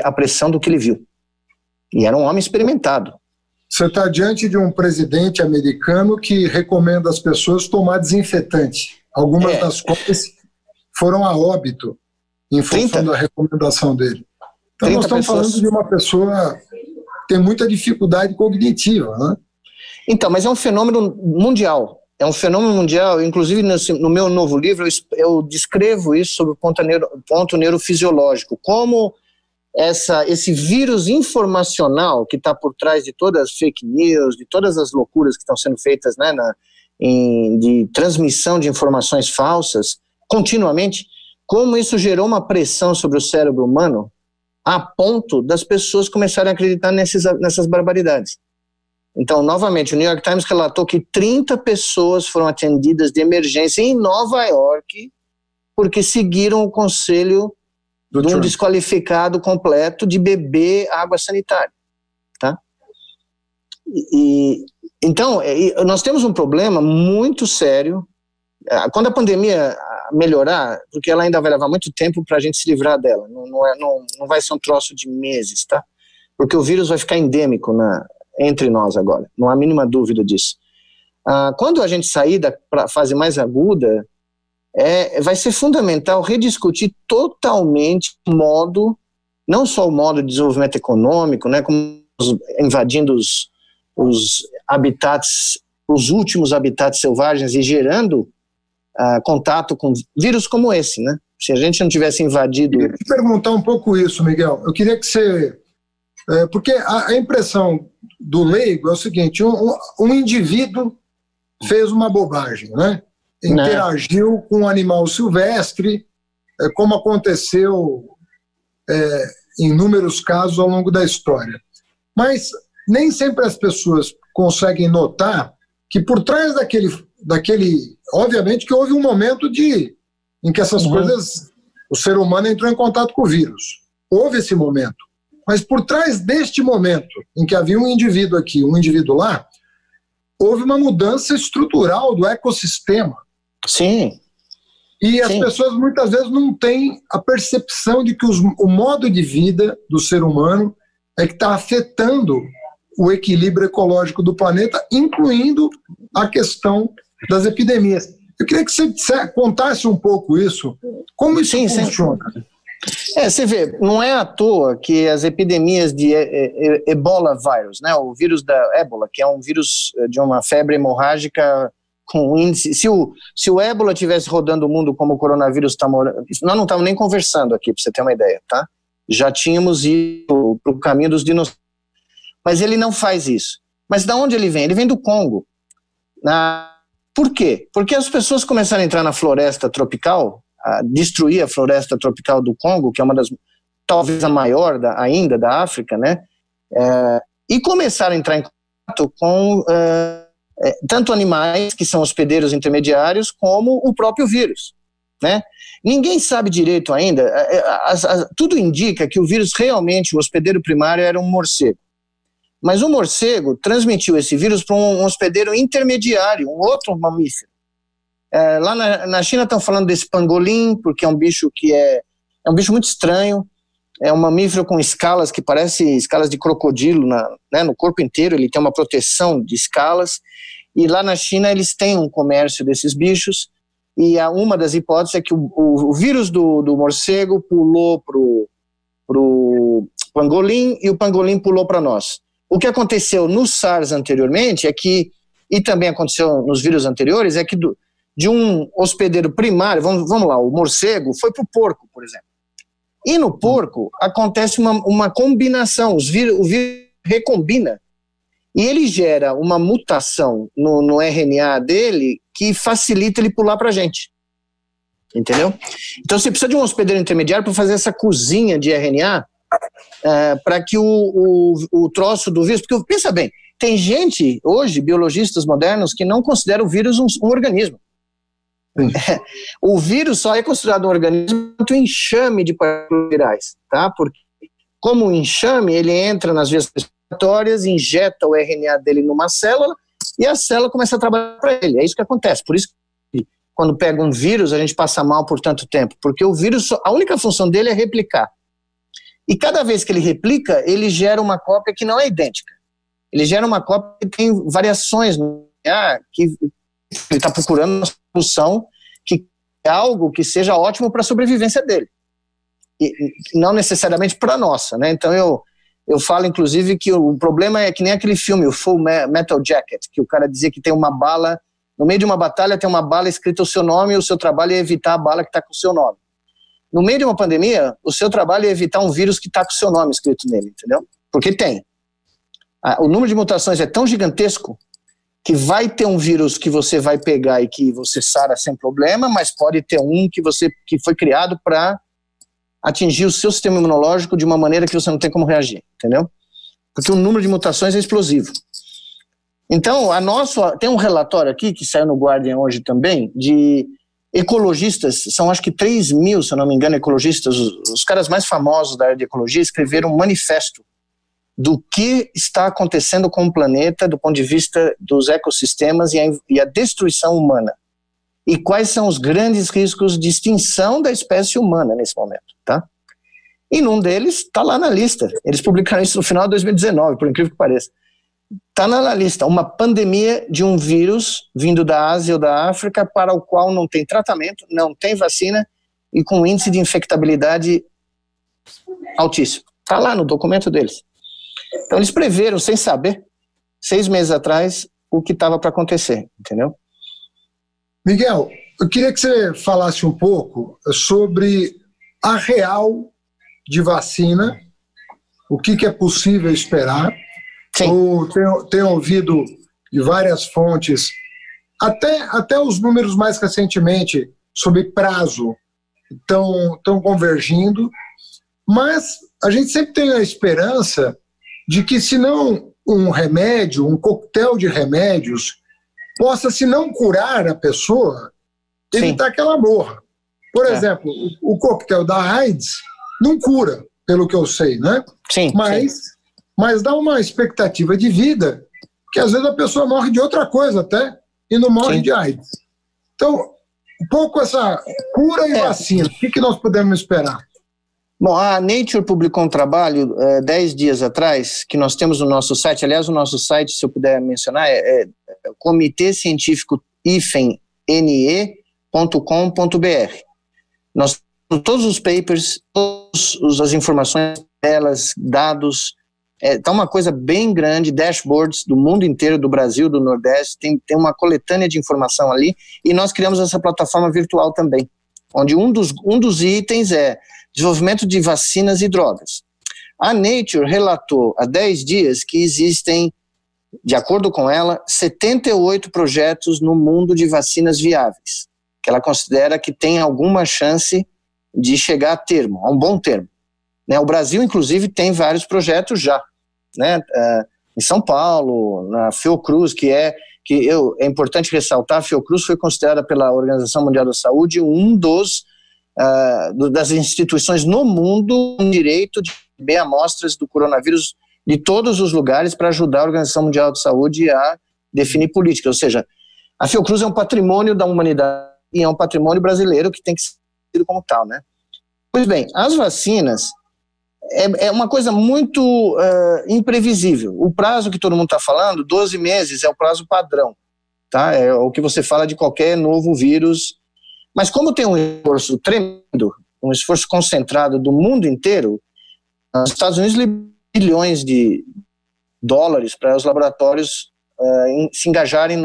a pressão do que ele viu. E era um homem experimentado.
Você está diante de um presidente americano que recomenda às pessoas tomar desinfetante. Algumas das quais foram a óbito em função da recomendação dele. Então nós estamos falando de uma pessoa que tem muita dificuldade cognitiva, né?
Então, mas é um fenômeno mundial. É um fenômeno mundial, inclusive no meu novo livro eu descrevo isso sob o ponto neurofisiológico, como esse vírus informacional que está por trás de todas as fake news, de todas as loucuras que estão sendo feitas, né, de transmissão de informações falsas, continuamente, como isso gerou uma pressão sobre o cérebro humano a ponto das pessoas começarem a acreditar nessas barbaridades. Então, novamente, o New York Times relatou que 30 pessoas foram atendidas de emergência em Nova York porque seguiram o conselho de um desqualificado completo de beber água sanitária. Tá? Então, nós temos um problema muito sério. Quando a pandemia melhorar, porque ela ainda vai levar muito tempo para a gente se livrar dela, não vai ser um troço de meses, tá? Porque o vírus vai ficar endêmico entre nós agora, não há a mínima dúvida disso. Quando a gente sair da fase mais aguda, vai ser fundamental rediscutir totalmente o modo, não só o modo de desenvolvimento econômico, né, como invadindo os habitats, os últimos habitats selvagens e gerando contato com vírus como esse, né? Se a gente não tivesse invadido...
Eu queria te perguntar um pouco isso, Miguel. Eu queria que você... porque a impressão do leigo é o seguinte, um indivíduo fez uma bobagem, né? Interagiu com um animal silvestre, como aconteceu em inúmeros casos ao longo da história. Mas nem sempre as pessoas conseguem notar que por trás daquele obviamente que houve um momento em que essas coisas, o ser humano entrou em contato com o vírus. Houve esse momento. Mas por trás deste momento, em que havia um indivíduo aqui, um indivíduo lá, houve uma mudança estrutural do ecossistema.
Sim.
E as pessoas muitas vezes não têm a percepção de que o modo de vida do ser humano é que está afetando o equilíbrio ecológico do planeta, incluindo a questão das epidemias. Eu queria que você contasse um pouco isso, como isso funciona.
Você vê, não é à toa que as epidemias de Ebola vírus, né, o vírus da ébola, que é um vírus de uma febre hemorrágica com índice... Se o ébola estivesse rodando o mundo como o coronavírus está morando... Nós não estamos nem conversando aqui, para você ter uma ideia, tá? Já tínhamos ido para o caminho dos dinossauros. Mas ele não faz isso. Mas de onde ele vem? Ele vem do Congo. Por quê? Porque as pessoas começaram a entrar na floresta tropical, a destruir a floresta tropical do Congo, que é uma das, talvez a maior ainda da África, né? E começaram a entrar em contato com tanto animais, que são hospedeiros intermediários, como o próprio vírus, né? Ninguém sabe direito ainda, tudo indica que o vírus realmente, o hospedeiro primário era um morcego. Mas o morcego transmitiu esse vírus para um hospedeiro intermediário, um outro mamífero. Lá na China estão falando desse pangolim, porque é um bicho que é um bicho muito estranho, é um mamífero com escalas que parecem escalas de crocodilo né, no corpo inteiro, ele tem uma proteção de escalas, e lá na China eles têm um comércio desses bichos, e uma das hipóteses é que o vírus do morcego pulou pro pangolim, e o pangolim pulou para nós. O que aconteceu no SARS anteriormente e também aconteceu nos vírus anteriores, é que de um hospedeiro primário, vamos lá, o morcego foi para o porco, por exemplo. E no porco acontece uma combinação, o vírus recombina, e ele gera uma mutação no RNA dele que facilita ele pular para a gente. Entendeu? Então você precisa de um hospedeiro intermediário para fazer essa cozinha de RNA, para que o troço do vírus... Porque pensa bem, tem gente hoje, biologistas modernos, que não consideram o vírus um organismo. O vírus só é considerado um organismo quanto enxame de partículas virais, tá? Porque como o enxame, ele entra nas vias respiratórias, injeta o RNA dele numa célula e a célula começa a trabalhar para ele. É isso que acontece. Por isso que quando pega um vírus, a gente passa mal por tanto tempo, porque o vírus, a única função dele é replicar. E cada vez que ele replica, ele gera uma cópia que não é idêntica. Ele gera uma cópia que tem variações no RNA, que ele está procurando uma solução que é algo que seja ótimo para a sobrevivência dele. E não necessariamente para a nossa, né? Então eu falo, inclusive, que o problema é que nem aquele filme, o Full Metal Jacket, que o cara dizia que tem uma bala, no meio de uma batalha tem uma bala escrita o seu nome e o seu trabalho é evitar a bala que está com o seu nome. No meio de uma pandemia, o seu trabalho é evitar um vírus que está com o seu nome escrito nele, entendeu? Porque tem. O número de mutações é tão gigantesco que vai ter um vírus que você vai pegar e que você sara sem problema, mas pode ter um que foi criado para atingir o seu sistema imunológico de uma maneira que você não tem como reagir, entendeu? Porque o número de mutações é explosivo. Então, tem um relatório aqui, que saiu no Guardian hoje também, de ecologistas, são acho que 3 mil, se eu não me engano, ecologistas, os caras mais famosos da área de ecologia, escreveram um manifesto do que está acontecendo com o planeta do ponto de vista dos ecossistemas e a destruição humana. E quais são os grandes riscos de extinção da espécie humana nesse momento, tá? E num deles está lá na lista. Eles publicaram isso no final de 2019, por incrível que pareça. Está na lista uma pandemia de um vírus vindo da Ásia ou da África para o qual não tem tratamento, não tem vacina e com índice de infectabilidade altíssimo. Está lá no documento deles. Então eles preveram, sem saber, 6 meses atrás, o que estava para acontecer, entendeu?
Miguel, eu queria que você falasse um pouco sobre a real de vacina, o que é possível esperar. Tenho ouvido de várias fontes, até os números mais recentemente sobre prazo estão convergindo, mas a gente sempre tem a esperança de que, se não um remédio, um coquetel de remédios, possa, se não curar a pessoa, evitar que ela morra. Por exemplo, o coquetel da AIDS não cura, pelo que eu sei, né?
Sim.
Mas dá uma expectativa de vida que às vezes a pessoa morre de outra coisa até e não morre de AIDS. Então, um pouco essa cura e vacina, o que nós podemos esperar?
Bom, a Nature publicou um trabalho 10 dias atrás, que nós temos no nosso site. Aliás, o nosso site, se eu puder mencionar, é Comitê Científico Nós temos todos os papers, todas as informações, telas, dados, tá uma coisa bem grande, dashboards do mundo inteiro, do Brasil, do Nordeste, tem uma coletânea de informação ali, e nós criamos essa plataforma virtual também, onde um dos itens é desenvolvimento de vacinas e drogas. A Nature relatou há 10 dias que existem, de acordo com ela, 78 projetos no mundo de vacinas viáveis, que ela considera que tem alguma chance de chegar a termo, a um bom termo. O Brasil, inclusive, tem vários projetos já, né? Em São Paulo, na Fiocruz, é importante ressaltar, a Fiocruz foi considerada pela Organização Mundial da Saúde das instituições no mundo com direito de receber amostras do coronavírus de todos os lugares para ajudar a Organização Mundial da Saúde a definir políticas. Ou seja, a Fiocruz é um patrimônio da humanidade e é um patrimônio brasileiro que tem que ser tido como tal, né? Pois bem, as vacinas é uma coisa muito imprevisível. O prazo que todo mundo está falando, 12 meses, é o prazo padrão, tá? É o que você fala de qualquer novo vírus. Mas como tem um esforço tremendo, um esforço concentrado do mundo inteiro, os Estados Unidos liberam bilhões de dólares para os laboratórios se engajarem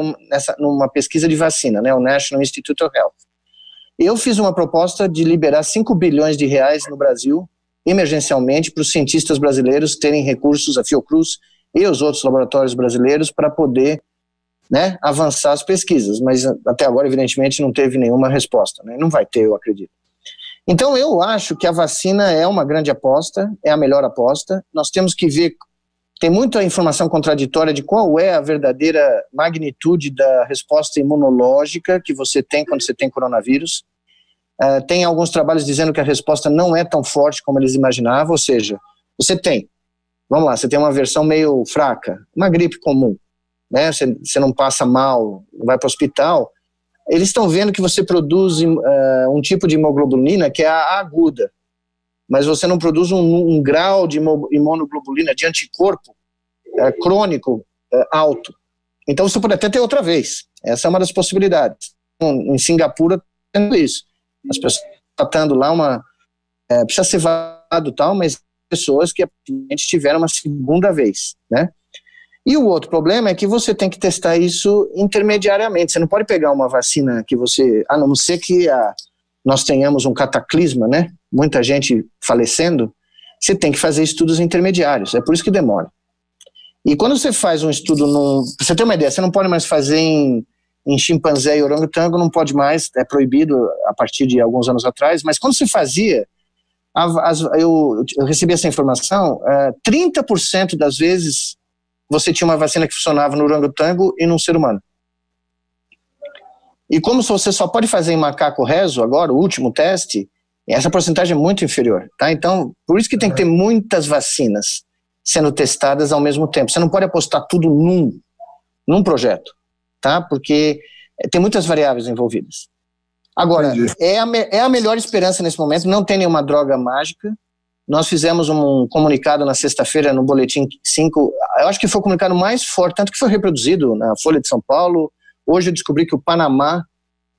numa pesquisa de vacina, né, o National Institute of Health. Eu fiz uma proposta de liberar 5 bilhões de reais no Brasil, emergencialmente, para os cientistas brasileiros terem recursos, a Fiocruz e os outros laboratórios brasileiros, para poder, né, avançar as pesquisas, mas até agora, evidentemente, não teve nenhuma resposta, né? Não vai ter, eu acredito. Então, eu acho que a vacina é uma grande aposta, é a melhor aposta. Nós temos que ver, tem muita informação contraditória de qual é a verdadeira magnitude da resposta imunológica que você tem quando você tem coronavírus. Tem alguns trabalhos dizendo que a resposta não é tão forte como eles imaginavam, ou seja, você tem uma versão meio fraca, uma gripe comum, né? Você não passa mal, não vai para o hospital. Eles estão vendo que você produz um tipo de hemoglobina que é a aguda, mas você não produz um grau de imunoglobulina, de anticorpo crônico alto. Então você pode até ter outra vez. Essa é uma das possibilidades. Em Singapura, tendo isso. As pessoas tratando lá precisa ser vaccinado e tal, mas pessoas que aparentemente tiveram uma segunda vez, né? E o outro problema é que você tem que testar isso intermediariamente. Você não pode pegar uma vacina que a não ser que nós tenhamos um cataclisma, né? Muita gente falecendo, você tem que fazer estudos intermediários. É por isso que demora. E quando você faz um estudo, pra você ter uma ideia, você não pode mais fazer em chimpanzé e orangotango, não pode mais, é proibido a partir de alguns anos atrás, mas quando se fazia, eu recebi essa informação, 30% das vezes você tinha uma vacina que funcionava no orangotango e num ser humano. E como você só pode fazer em macaco rezo agora, o último teste, essa porcentagem é muito inferior, tá? Então, por isso que tem que ter muitas vacinas sendo testadas ao mesmo tempo. Você não pode apostar tudo num projeto, tá? Porque tem muitas variáveis envolvidas. Agora, é a melhor esperança nesse momento, não tem nenhuma droga mágica. Nós fizemos um comunicado na sexta-feira no Boletim 5, eu acho que foi o comunicado mais forte, tanto que foi reproduzido na Folha de São Paulo. Hoje eu descobri que o Panamá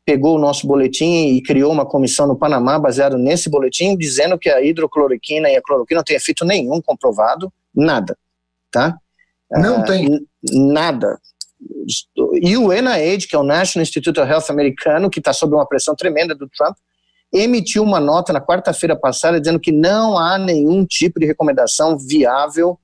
pegou o nosso boletim e criou uma comissão no Panamá baseado nesse boletim, dizendo que a hidrocloroquina e a cloroquina não tem efeito nenhum comprovado, nada, tá?
Não tem.
Nada. E o NIH, que é o National Institute of Health americano, que está sob uma pressão tremenda do Trump, emitiu uma nota na quarta-feira passada dizendo que não há nenhum tipo de recomendação viável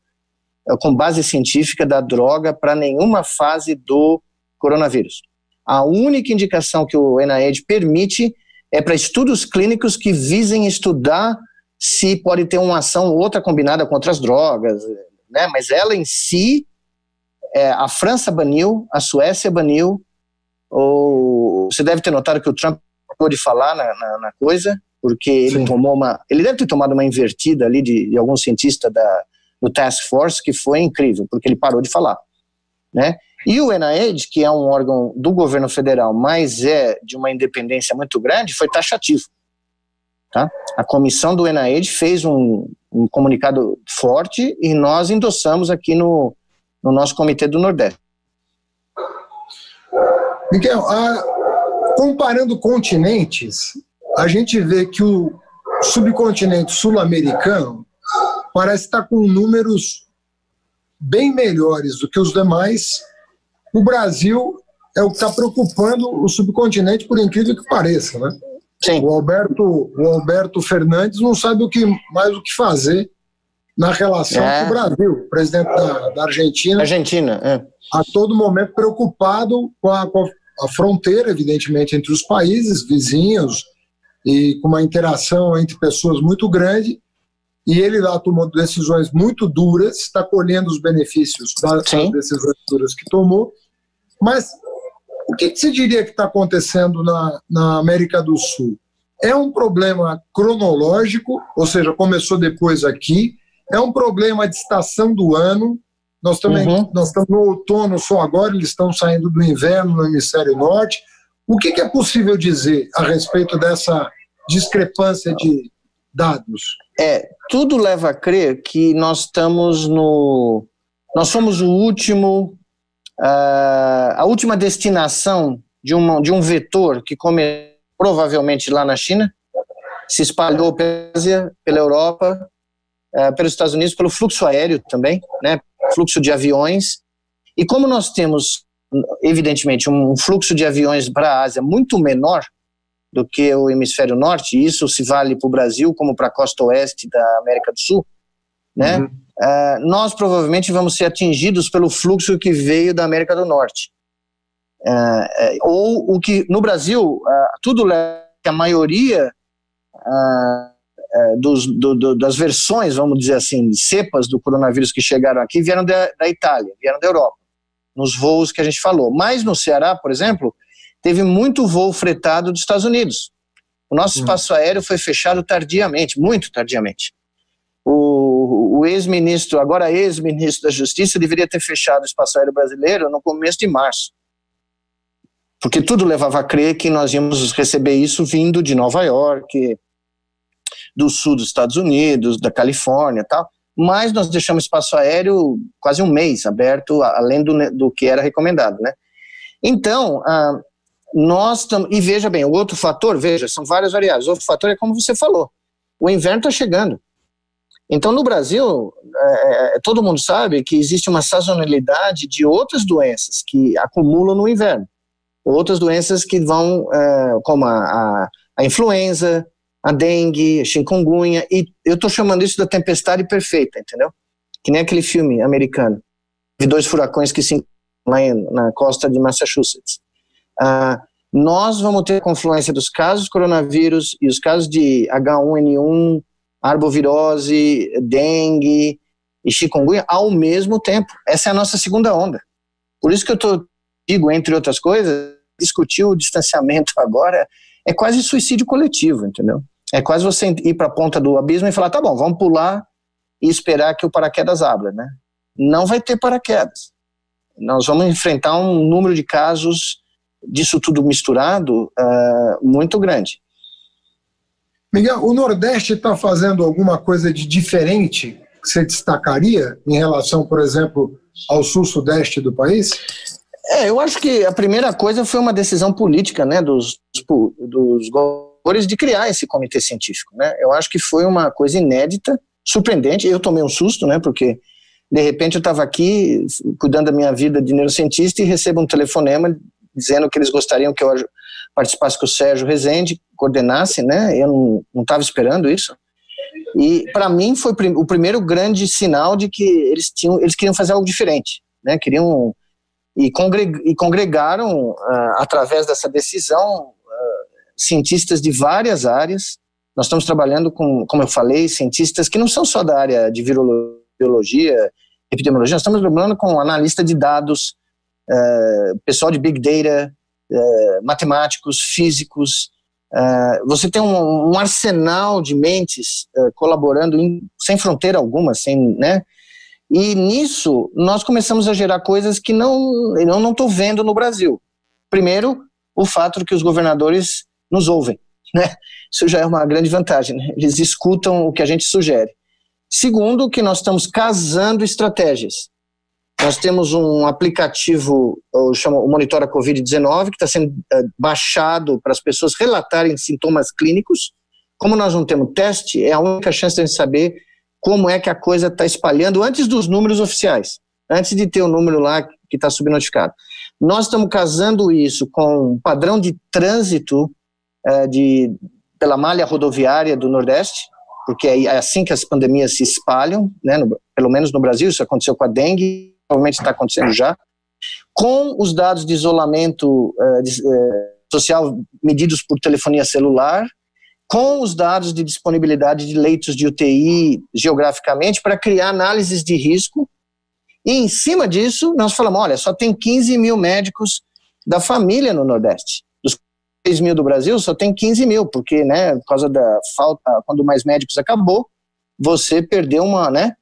com base científica da droga para nenhuma fase do coronavírus. A única indicação que o NIH permite é para estudos clínicos que visem estudar se pode ter uma ação ou outra combinada com outras drogas, né? Mas ela em si, a França baniu, a Suécia baniu, você deve ter notado que o Trump de falar na coisa, porque ele ele deve ter tomado uma invertida ali de algum cientista do Task Force, que foi incrível, porque ele parou de falar, né? E o NIH, que é um órgão do governo federal, mas é de uma independência muito grande, foi taxativo, tá? A comissão do NIH fez um comunicado forte e nós endossamos aqui no nosso Comitê do Nordeste.
Miguel, Comparando continentes, a gente vê que o subcontinente sul-americano parece estar com números bem melhores do que os demais. O Brasil é o que está preocupando o subcontinente, por incrível que pareça, né?
Sim.
O Alberto Fernandes não sabe mais o que fazer na relação com o Brasil, o presidente da Argentina. A todo momento preocupado com a fronteira, evidentemente, entre os países vizinhos e com uma interação entre pessoas muito grande. E ele lá tomou decisões muito duras, está colhendo os benefícios das decisões duras que tomou. Mas o que você diria que está acontecendo na América do Sul? É um problema cronológico, ou seja, começou depois aqui, é um problema de estação do ano. Nós estamos no outono só agora, eles estão saindo do inverno no hemisfério norte. O que é possível dizer a respeito dessa discrepância de dados?
Tudo leva a crer que nós somos o último, a última destinação de um vetor que começou provavelmente lá na China, se espalhou pela Ásia, pela Europa, pelos Estados Unidos, pelo fluxo aéreo também, né, fluxo de aviões. E como nós temos, evidentemente, um fluxo de aviões para a Ásia muito menor do que o hemisfério norte, e isso se vale para o Brasil como para a costa oeste da América do Sul, né? Nós provavelmente vamos ser atingidos pelo fluxo que veio da América do Norte. Ou o que no Brasil, tudo leva que a maioria das versões, vamos dizer assim, cepas do coronavírus que chegaram aqui vieram da Itália, vieram da Europa, nos voos que a gente falou. Mas no Ceará, por exemplo, teve muito voo fretado dos Estados Unidos. O nosso espaço aéreo foi fechado tardiamente, muito tardiamente. O ex-ministro, agora ex-ministro da Justiça, deveria ter fechado o espaço aéreo brasileiro no começo de março. Porque tudo levava a crer que nós íamos receber isso vindo de Nova York, do sul dos Estados Unidos, da Califórnia e tal. Mas nós deixamos espaço aéreo quase um mês aberto, além do que era recomendado, né? Então, e veja bem, o outro fator, são várias variáveis. O outro fator é como você falou, o inverno está chegando. Então, no Brasil, todo mundo sabe que existe uma sazonalidade de outras doenças que acumulam no inverno. Outras doenças que vão, como a influenza, a dengue, a chikungunya, e eu estou chamando isso da tempestade perfeita, entendeu? Que nem aquele filme americano, de 2 furacões que se encontram lá na costa de Massachusetts. Nós vamos ter a confluência dos casos de coronavírus e os casos de H1N1, arbovirose, dengue e chikungunya ao mesmo tempo. Essa é a nossa segunda onda. Por isso que eu digo, entre outras coisas, discutir o distanciamento agora é quase suicídio coletivo, entendeu? É quase você ir para a ponta do abismo e falar, tá bom, vamos pular e esperar que o paraquedas abra, né? Não vai ter paraquedas. Nós vamos enfrentar um número de casos disso tudo misturado muito grande.
Miguel, o Nordeste está fazendo alguma coisa de diferente que você destacaria em relação, por exemplo, ao Sul-Sudeste do país?
Eu acho que a primeira coisa foi uma decisão política, né, dos governadores de criar esse comitê científico, né? Eu acho que foi uma coisa inédita, surpreendente. Eu tomei um susto, né, porque de repente eu estava aqui cuidando da minha vida de neurocientista e recebo um telefonema dizendo que eles gostariam que eu participasse, que o Sérgio Rezende coordenasse, né? Eu não estava esperando isso. E para mim foi o primeiro grande sinal de que eles queriam fazer algo diferente, né? E congregaram, através dessa decisão, cientistas de várias áreas. Nós estamos trabalhando com, como eu falei, cientistas que não são só da área de virologia, epidemiologia, nós estamos trabalhando com analista de dados, pessoal de Big Data, matemáticos, físicos. Você tem um arsenal de mentes colaborando sem fronteira alguma, né? E nisso nós começamos a gerar coisas que eu não estou vendo no Brasil. Primeiro, o fato de que os governadores nos ouvem, né? Isso já é uma grande vantagem, né? Eles escutam o que a gente sugere. Segundo, que nós estamos casando estratégias. Nós temos um aplicativo, chama o Monitora Covid-19, que está sendo baixado para as pessoas relatarem sintomas clínicos. Como nós não temos teste, é a única chance de a gente saber como é que a coisa está espalhando antes dos números oficiais, antes de ter o número lá que está subnotificado. Nós estamos casando isso com um padrão de trânsito pela malha rodoviária do Nordeste, porque é assim que as pandemias se espalham, né, pelo menos no Brasil. Isso aconteceu com a dengue, provavelmente está acontecendo já, com os dados de isolamento social medidos por telefonia celular, com os dados de disponibilidade de leitos de UTI geograficamente, para criar análises de risco. E em cima disso, nós falamos, olha, só tem 15 mil médicos da família no Nordeste. Dos 6 mil do Brasil, só tem 15 mil, porque, né, por causa da falta, quando mais médicos acabou, você perdeu uma, né?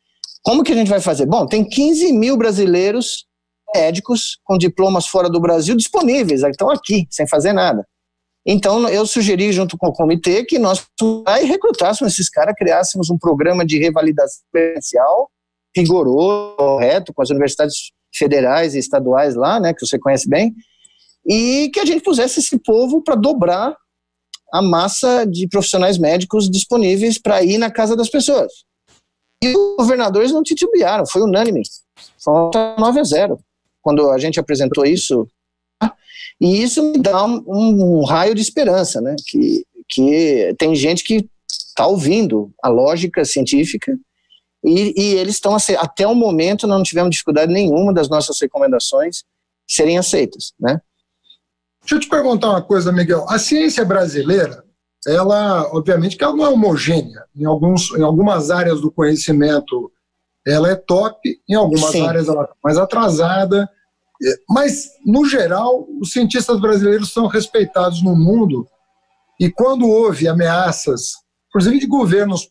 Como que a gente vai fazer? Bom, tem 15 mil brasileiros médicos com diplomas fora do Brasil disponíveis, estão aqui, sem fazer nada. Então, eu sugeri, junto com o comitê, que nós recrutássemos esses caras, criássemos um programa de revalidação presencial rigoroso, correto, com as universidades federais e estaduais lá, né, que você conhece bem, e que a gente pusesse esse povo para dobrar a massa de profissionais médicos disponíveis para ir na casa das pessoas. E os governadores não titubearam, foi unânime, foi 9-0, quando a gente apresentou isso. E isso me dá um raio de esperança, né? Que tem gente que está ouvindo a lógica científica e eles estão, até o momento, nós não tivemos dificuldade nenhuma das nossas recomendações serem aceitas, né?
Deixa eu te perguntar uma coisa, Miguel. A ciência brasileira, ela, obviamente, que ela não é homogênea. Em algumas áreas do conhecimento, ela é top, em algumas
Sim.
áreas ela é mais atrasada. Mas, no geral, os cientistas brasileiros são respeitados no mundo, e quando houve ameaças, inclusive de governos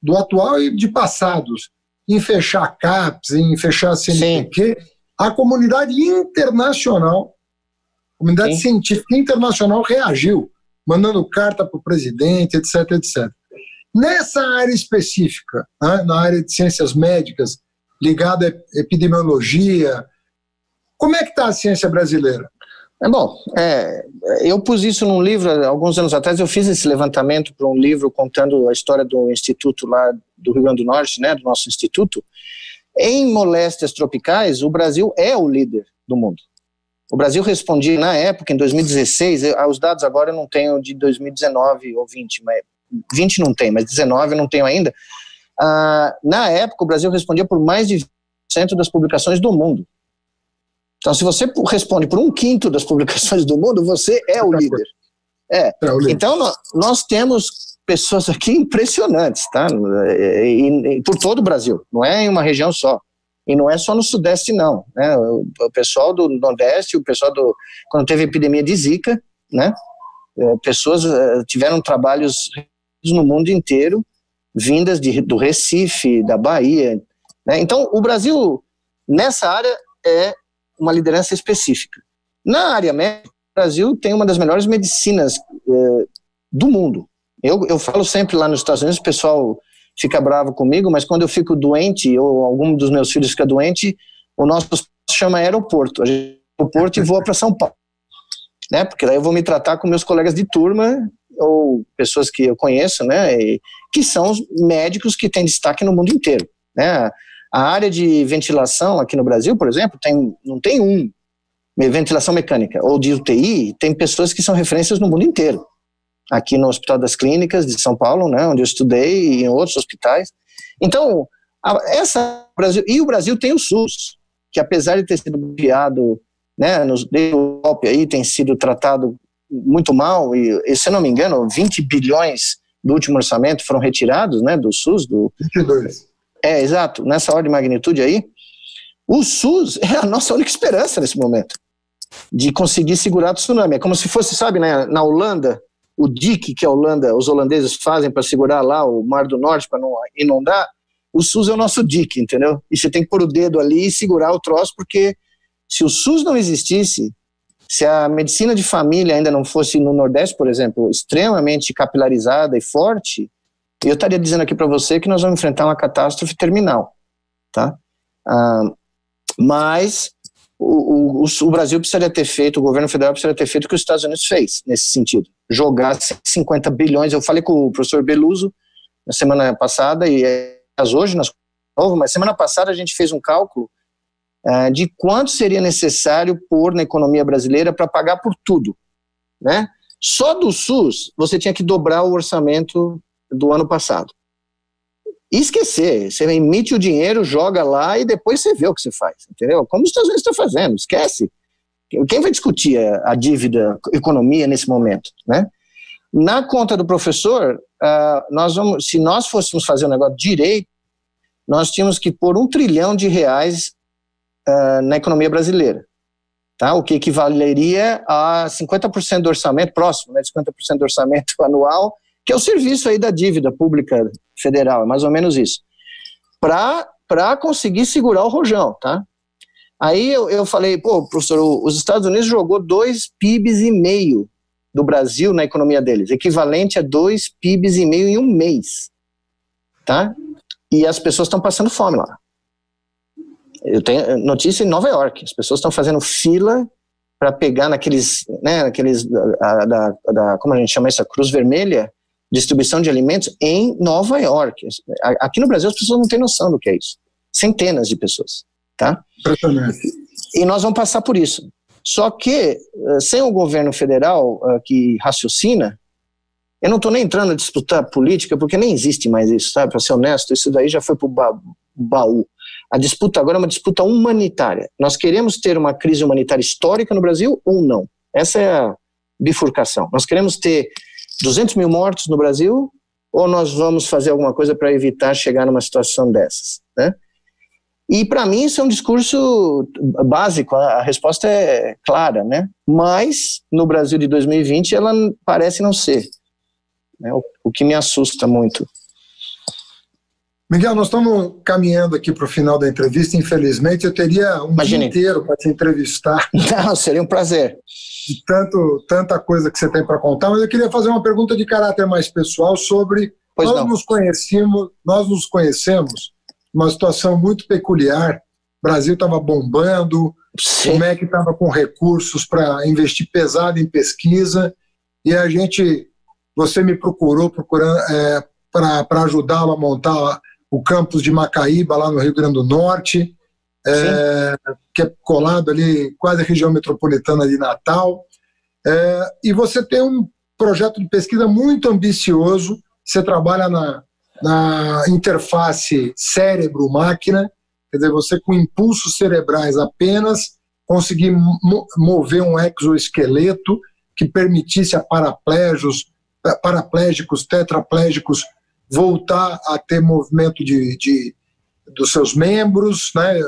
do atual e de passados, em fechar a CAPES, em fechar a CNPq, a comunidade internacional, a comunidade científica internacional reagiu, mandando carta para o presidente, etc, etc. Nessa área específica, né, na área de ciências médicas, ligada à epidemiologia, como é que está a ciência brasileira?
Eu pus isso num livro, alguns anos atrás, eu fiz esse levantamento para um livro contando a história do instituto lá do Rio Grande do Norte, né, do nosso instituto. Em moléstias tropicais, o Brasil é o líder do mundo. O Brasil respondia, na época, em 2016, os dados agora eu não tenho de 2019 ou 20, mas 20 não tem, mas 19 eu não tenho ainda. Na época, o Brasil respondia por mais de 20% das publicações do mundo. Então, se você responde por 1/5 das publicações do mundo, você é o líder. Então, nós temos pessoas aqui impressionantes, tá? E por todo o Brasil, não é em uma região só. E não é só no Sudeste, não, né? O pessoal do Nordeste, o pessoal quando teve epidemia de Zika, né? Pessoas tiveram trabalhos no mundo inteiro, vindas do Recife, da Bahia, né? Então, o Brasil, nessa área, é uma liderança específica. Na área médica, o Brasil tem uma das melhores medicinas do mundo. Eu falo sempre lá nos Estados Unidos, o pessoal fica bravo comigo, mas quando eu fico doente, ou algum dos meus filhos fica doente, o nosso chama aeroporto. A gente vai ao aeroporto e voa para São Paulo, né? Porque daí eu vou me tratar com meus colegas de turma, ou pessoas que eu conheço, né? Que são os médicos que têm destaque no mundo inteiro, né? A área de ventilação aqui no Brasil, por exemplo, não tem ventilação mecânica, ou de UTI, tem pessoas que são referências no mundo inteiro. Aqui no Hospital das Clínicas de São Paulo, né, onde eu estudei, e em outros hospitais. Então, o Brasil tem o SUS, que apesar de ter sido criado, né, desde o golpe aí, tem sido tratado muito mal, e se eu não me engano, 20 bilhões do último orçamento foram retirados, né, do SUS.
22.
Exato, nessa ordem de magnitude aí. O SUS é a nossa única esperança nesse momento de conseguir segurar o tsunami. É como se fosse, sabe, né, na Holanda, o dique que os holandeses fazem para segurar lá o Mar do Norte para não inundar. O SUS é o nosso dique, entendeu? E você tem que pôr o dedo ali e segurar o troço, porque se o SUS não existisse, se a medicina de família ainda não fosse no Nordeste, por exemplo, extremamente capilarizada e forte, eu estaria dizendo aqui para você que nós vamos enfrentar uma catástrofe terminal, tá? Mas o Brasil precisaria ter feito, o governo federal precisaria ter feito o que os Estados Unidos fez, nesse sentido. Jogar 50 bilhões, eu falei com o professor Beluso na semana passada, e hoje, mas semana passada a gente fez um cálculo de quanto seria necessário pôr na economia brasileira para pagar por tudo, né? Só do SUS, você tinha que dobrar o orçamento do ano passado. E esquecer, você emite o dinheiro, joga lá e depois você vê o que você faz, entendeu? Como os Estados Unidos estão fazendo, esquece. Quem vai discutir a dívida, a economia nesse momento, né? Na conta do professor, se nós fôssemos fazer o negócio direito, nós tínhamos que pôr R$1 trilhão na economia brasileira, tá? O que equivaleria a 50% do orçamento próximo, né? 50% do orçamento anual, que é o serviço aí da dívida pública federal, é mais ou menos isso, para conseguir segurar o rojão, tá? Aí eu falei, professor, os Estados Unidos jogou 2 PIBs e meio do Brasil na economia deles, equivalente a 2 PIBs e meio em um mês, tá? E as pessoas estão passando fome lá. Eu tenho notícia em Nova York, as pessoas estão fazendo fila para pegar naqueles como a gente chama isso, a Cruz Vermelha, distribuição de alimentos em Nova York. Aqui no Brasil as pessoas não têm noção do que é isso. Centenas de pessoas, tá? E nós vamos passar por isso. Só que, sem o governo federal que raciocina, eu não estou nem entrando a disputar política, porque nem existe mais isso, sabe? Para ser honesto, isso daí já foi para o baú. A disputa agora é uma disputa humanitária. Nós queremos ter uma crise humanitária histórica no Brasil ou não? Essa é a bifurcação. Nós queremos ter 200 mil mortos no Brasil, ou nós vamos fazer alguma coisa para evitar chegar numa situação dessas, né? E para mim isso é um discurso básico, a resposta é clara, né? Mas no Brasil de 2020 ela parece não ser, né? O que me assusta muito.
Miguel, nós estamos caminhando aqui para o final da entrevista, infelizmente eu teria dia inteiro para te entrevistar.
Não, seria um prazer.
De tanta coisa que você tem para contar, mas eu queria fazer uma pergunta de caráter mais pessoal sobre... Nós nos conhecemos uma situação muito peculiar. O Brasil estava bombando, sim. O MEC estava com recursos para investir pesado em pesquisa, e você me procurou para ajudá-lo a montar o campus de Macaíba, lá no Rio Grande do Norte, que é colado ali, quase a região metropolitana de Natal. E você tem um projeto de pesquisa muito ambicioso, você trabalha na interface cérebro-máquina, quer dizer, você com impulsos cerebrais apenas conseguir mover um exoesqueleto que permitisse a paraplégicos, tetraplégicos voltar a ter movimento dos seus membros, né,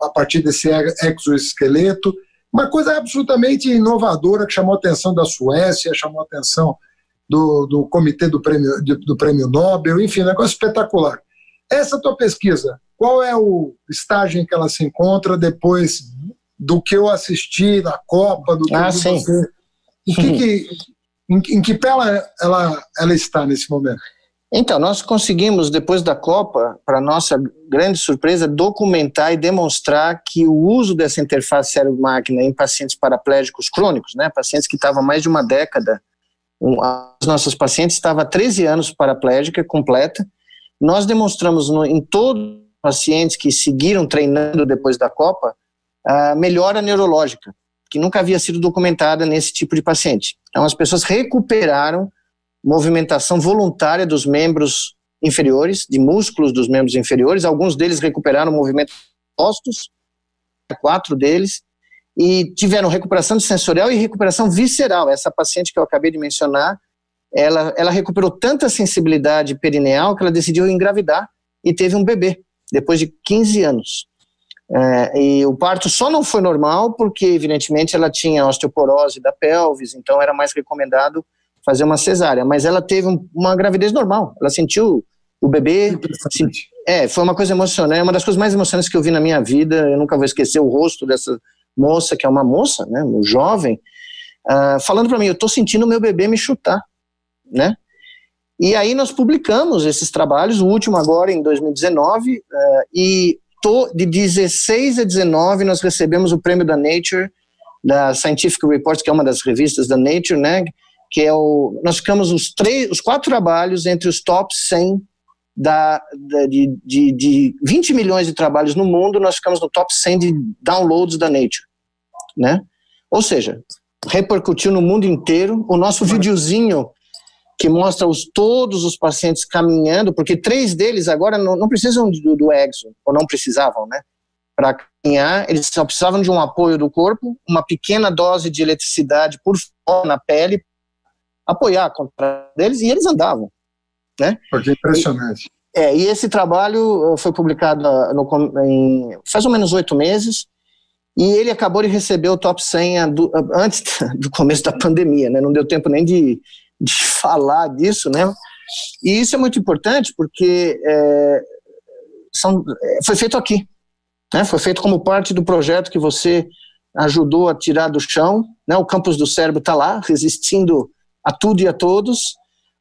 a partir desse exoesqueleto. Uma coisa absolutamente inovadora que chamou a atenção da Suécia, chamou a atenção do comitê do prêmio Nobel, enfim, um negócio espetacular. Essa tua pesquisa, qual é o estágio em que ela se encontra depois do que eu assisti da Copa, do que você... Em que pé ela está nesse momento?
Então, nós conseguimos, depois da Copa, para nossa grande surpresa, documentar e demonstrar que o uso dessa interface cérebro-máquina em pacientes paraplégicos crônicos, né, pacientes que estavam há mais de uma década, as nossas pacientes estavam há 13 anos paraplégica completa, nós demonstramos em todos os pacientes que seguiram treinando depois da Copa, a melhora neurológica, que nunca havia sido documentada nesse tipo de paciente. Então, as pessoas recuperaram movimentação voluntária dos membros inferiores, de músculos dos membros inferiores, alguns deles recuperaram movimentos postos, 4 deles, e tiveram recuperação sensorial e recuperação visceral. Essa paciente que eu acabei de mencionar, ela recuperou tanta sensibilidade perineal que ela decidiu engravidar e teve um bebê, depois de 15 anos. E o parto só não foi normal porque, evidentemente, ela tinha osteoporose da pelvis, então era mais recomendado fazer uma cesárea, mas ela teve uma gravidez normal, ela sentiu o bebê, foi uma coisa emocionante, uma das coisas mais emocionantes que eu vi na minha vida. Eu nunca vou esquecer o rosto dessa moça, que é uma moça, né, um jovem, falando para mim, eu estou sentindo o meu bebê me chutar, né? E aí nós publicamos esses trabalhos, o último agora em 2019, e de 16 a 19 nós recebemos o prêmio da Nature, da Scientific Reports, que é uma das revistas da Nature, né? Que é nós ficamos os 4 trabalhos entre os top 100 de 20 milhões de trabalhos no mundo, nós ficamos no top 100 de downloads da Nature, né? Ou seja, repercutiu no mundo inteiro. O nosso videozinho que mostra todos os pacientes caminhando, porque 3 deles agora não precisam do Exo, ou não precisavam, né? Para caminhar, eles só precisavam de um apoio do corpo, uma pequena dose de eletricidade por fora na pele, apoiar a contração deles, e eles andavam, né?
Porque é impressionante.
E esse trabalho foi publicado faz ou menos 8 meses, e ele acabou de receber o top 100 antes do começo da pandemia, né? Não deu tempo nem de falar disso, né? E isso é muito importante porque foi feito aqui, né? Foi feito como parte do projeto que você ajudou a tirar do chão, né? O Campus do Cérebro está lá, resistindo a tudo e a todos,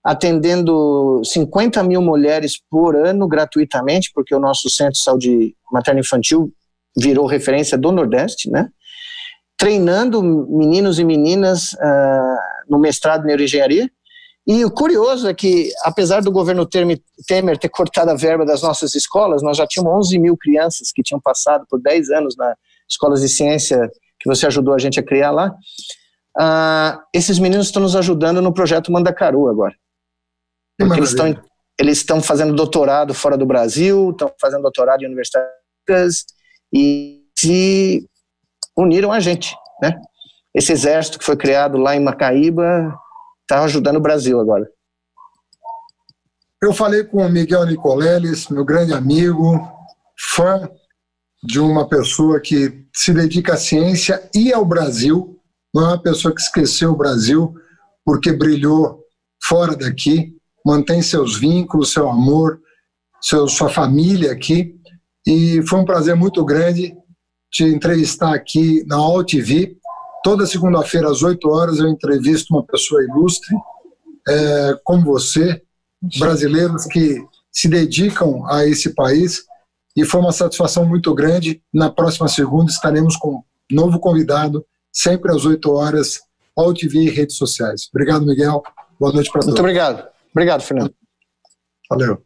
atendendo 50 mil mulheres por ano gratuitamente, porque o nosso Centro de Saúde Materno-Infantil virou referência do Nordeste, né? Treinando meninos e meninas no mestrado em neuroengenharia. E o curioso é que, apesar do governo Temer ter cortado a verba das nossas escolas, nós já tínhamos 11 mil crianças que tinham passado por 10 anos nas escolas de ciência que você ajudou a gente a criar lá. Esses meninos estão nos ajudando no projeto Mandacaru agora. Porque eles estão fazendo doutorado fora do Brasil, estão fazendo doutorado em universidades e se uniram a gente, né? Esse exército que foi criado lá em Macaíba está ajudando o Brasil agora.
Eu falei com o Miguel Nicoleles, meu grande amigo, fã de uma pessoa que se dedica à ciência e ao Brasil, não é uma pessoa que esqueceu o Brasil porque brilhou fora daqui, mantém seus vínculos, seu amor, sua família aqui, e foi um prazer muito grande te entrevistar aqui na UOL TV. Toda segunda-feira às 8 horas eu entrevisto uma pessoa ilustre, como você, brasileiros que se dedicam a esse país, e foi uma satisfação muito grande. Na próxima segunda estaremos com um novo convidado, sempre às 8 horas, UOL TV e redes sociais. Obrigado, Miguel. Boa noite para todos.
Muito obrigado. Obrigado, Fernando.
Valeu.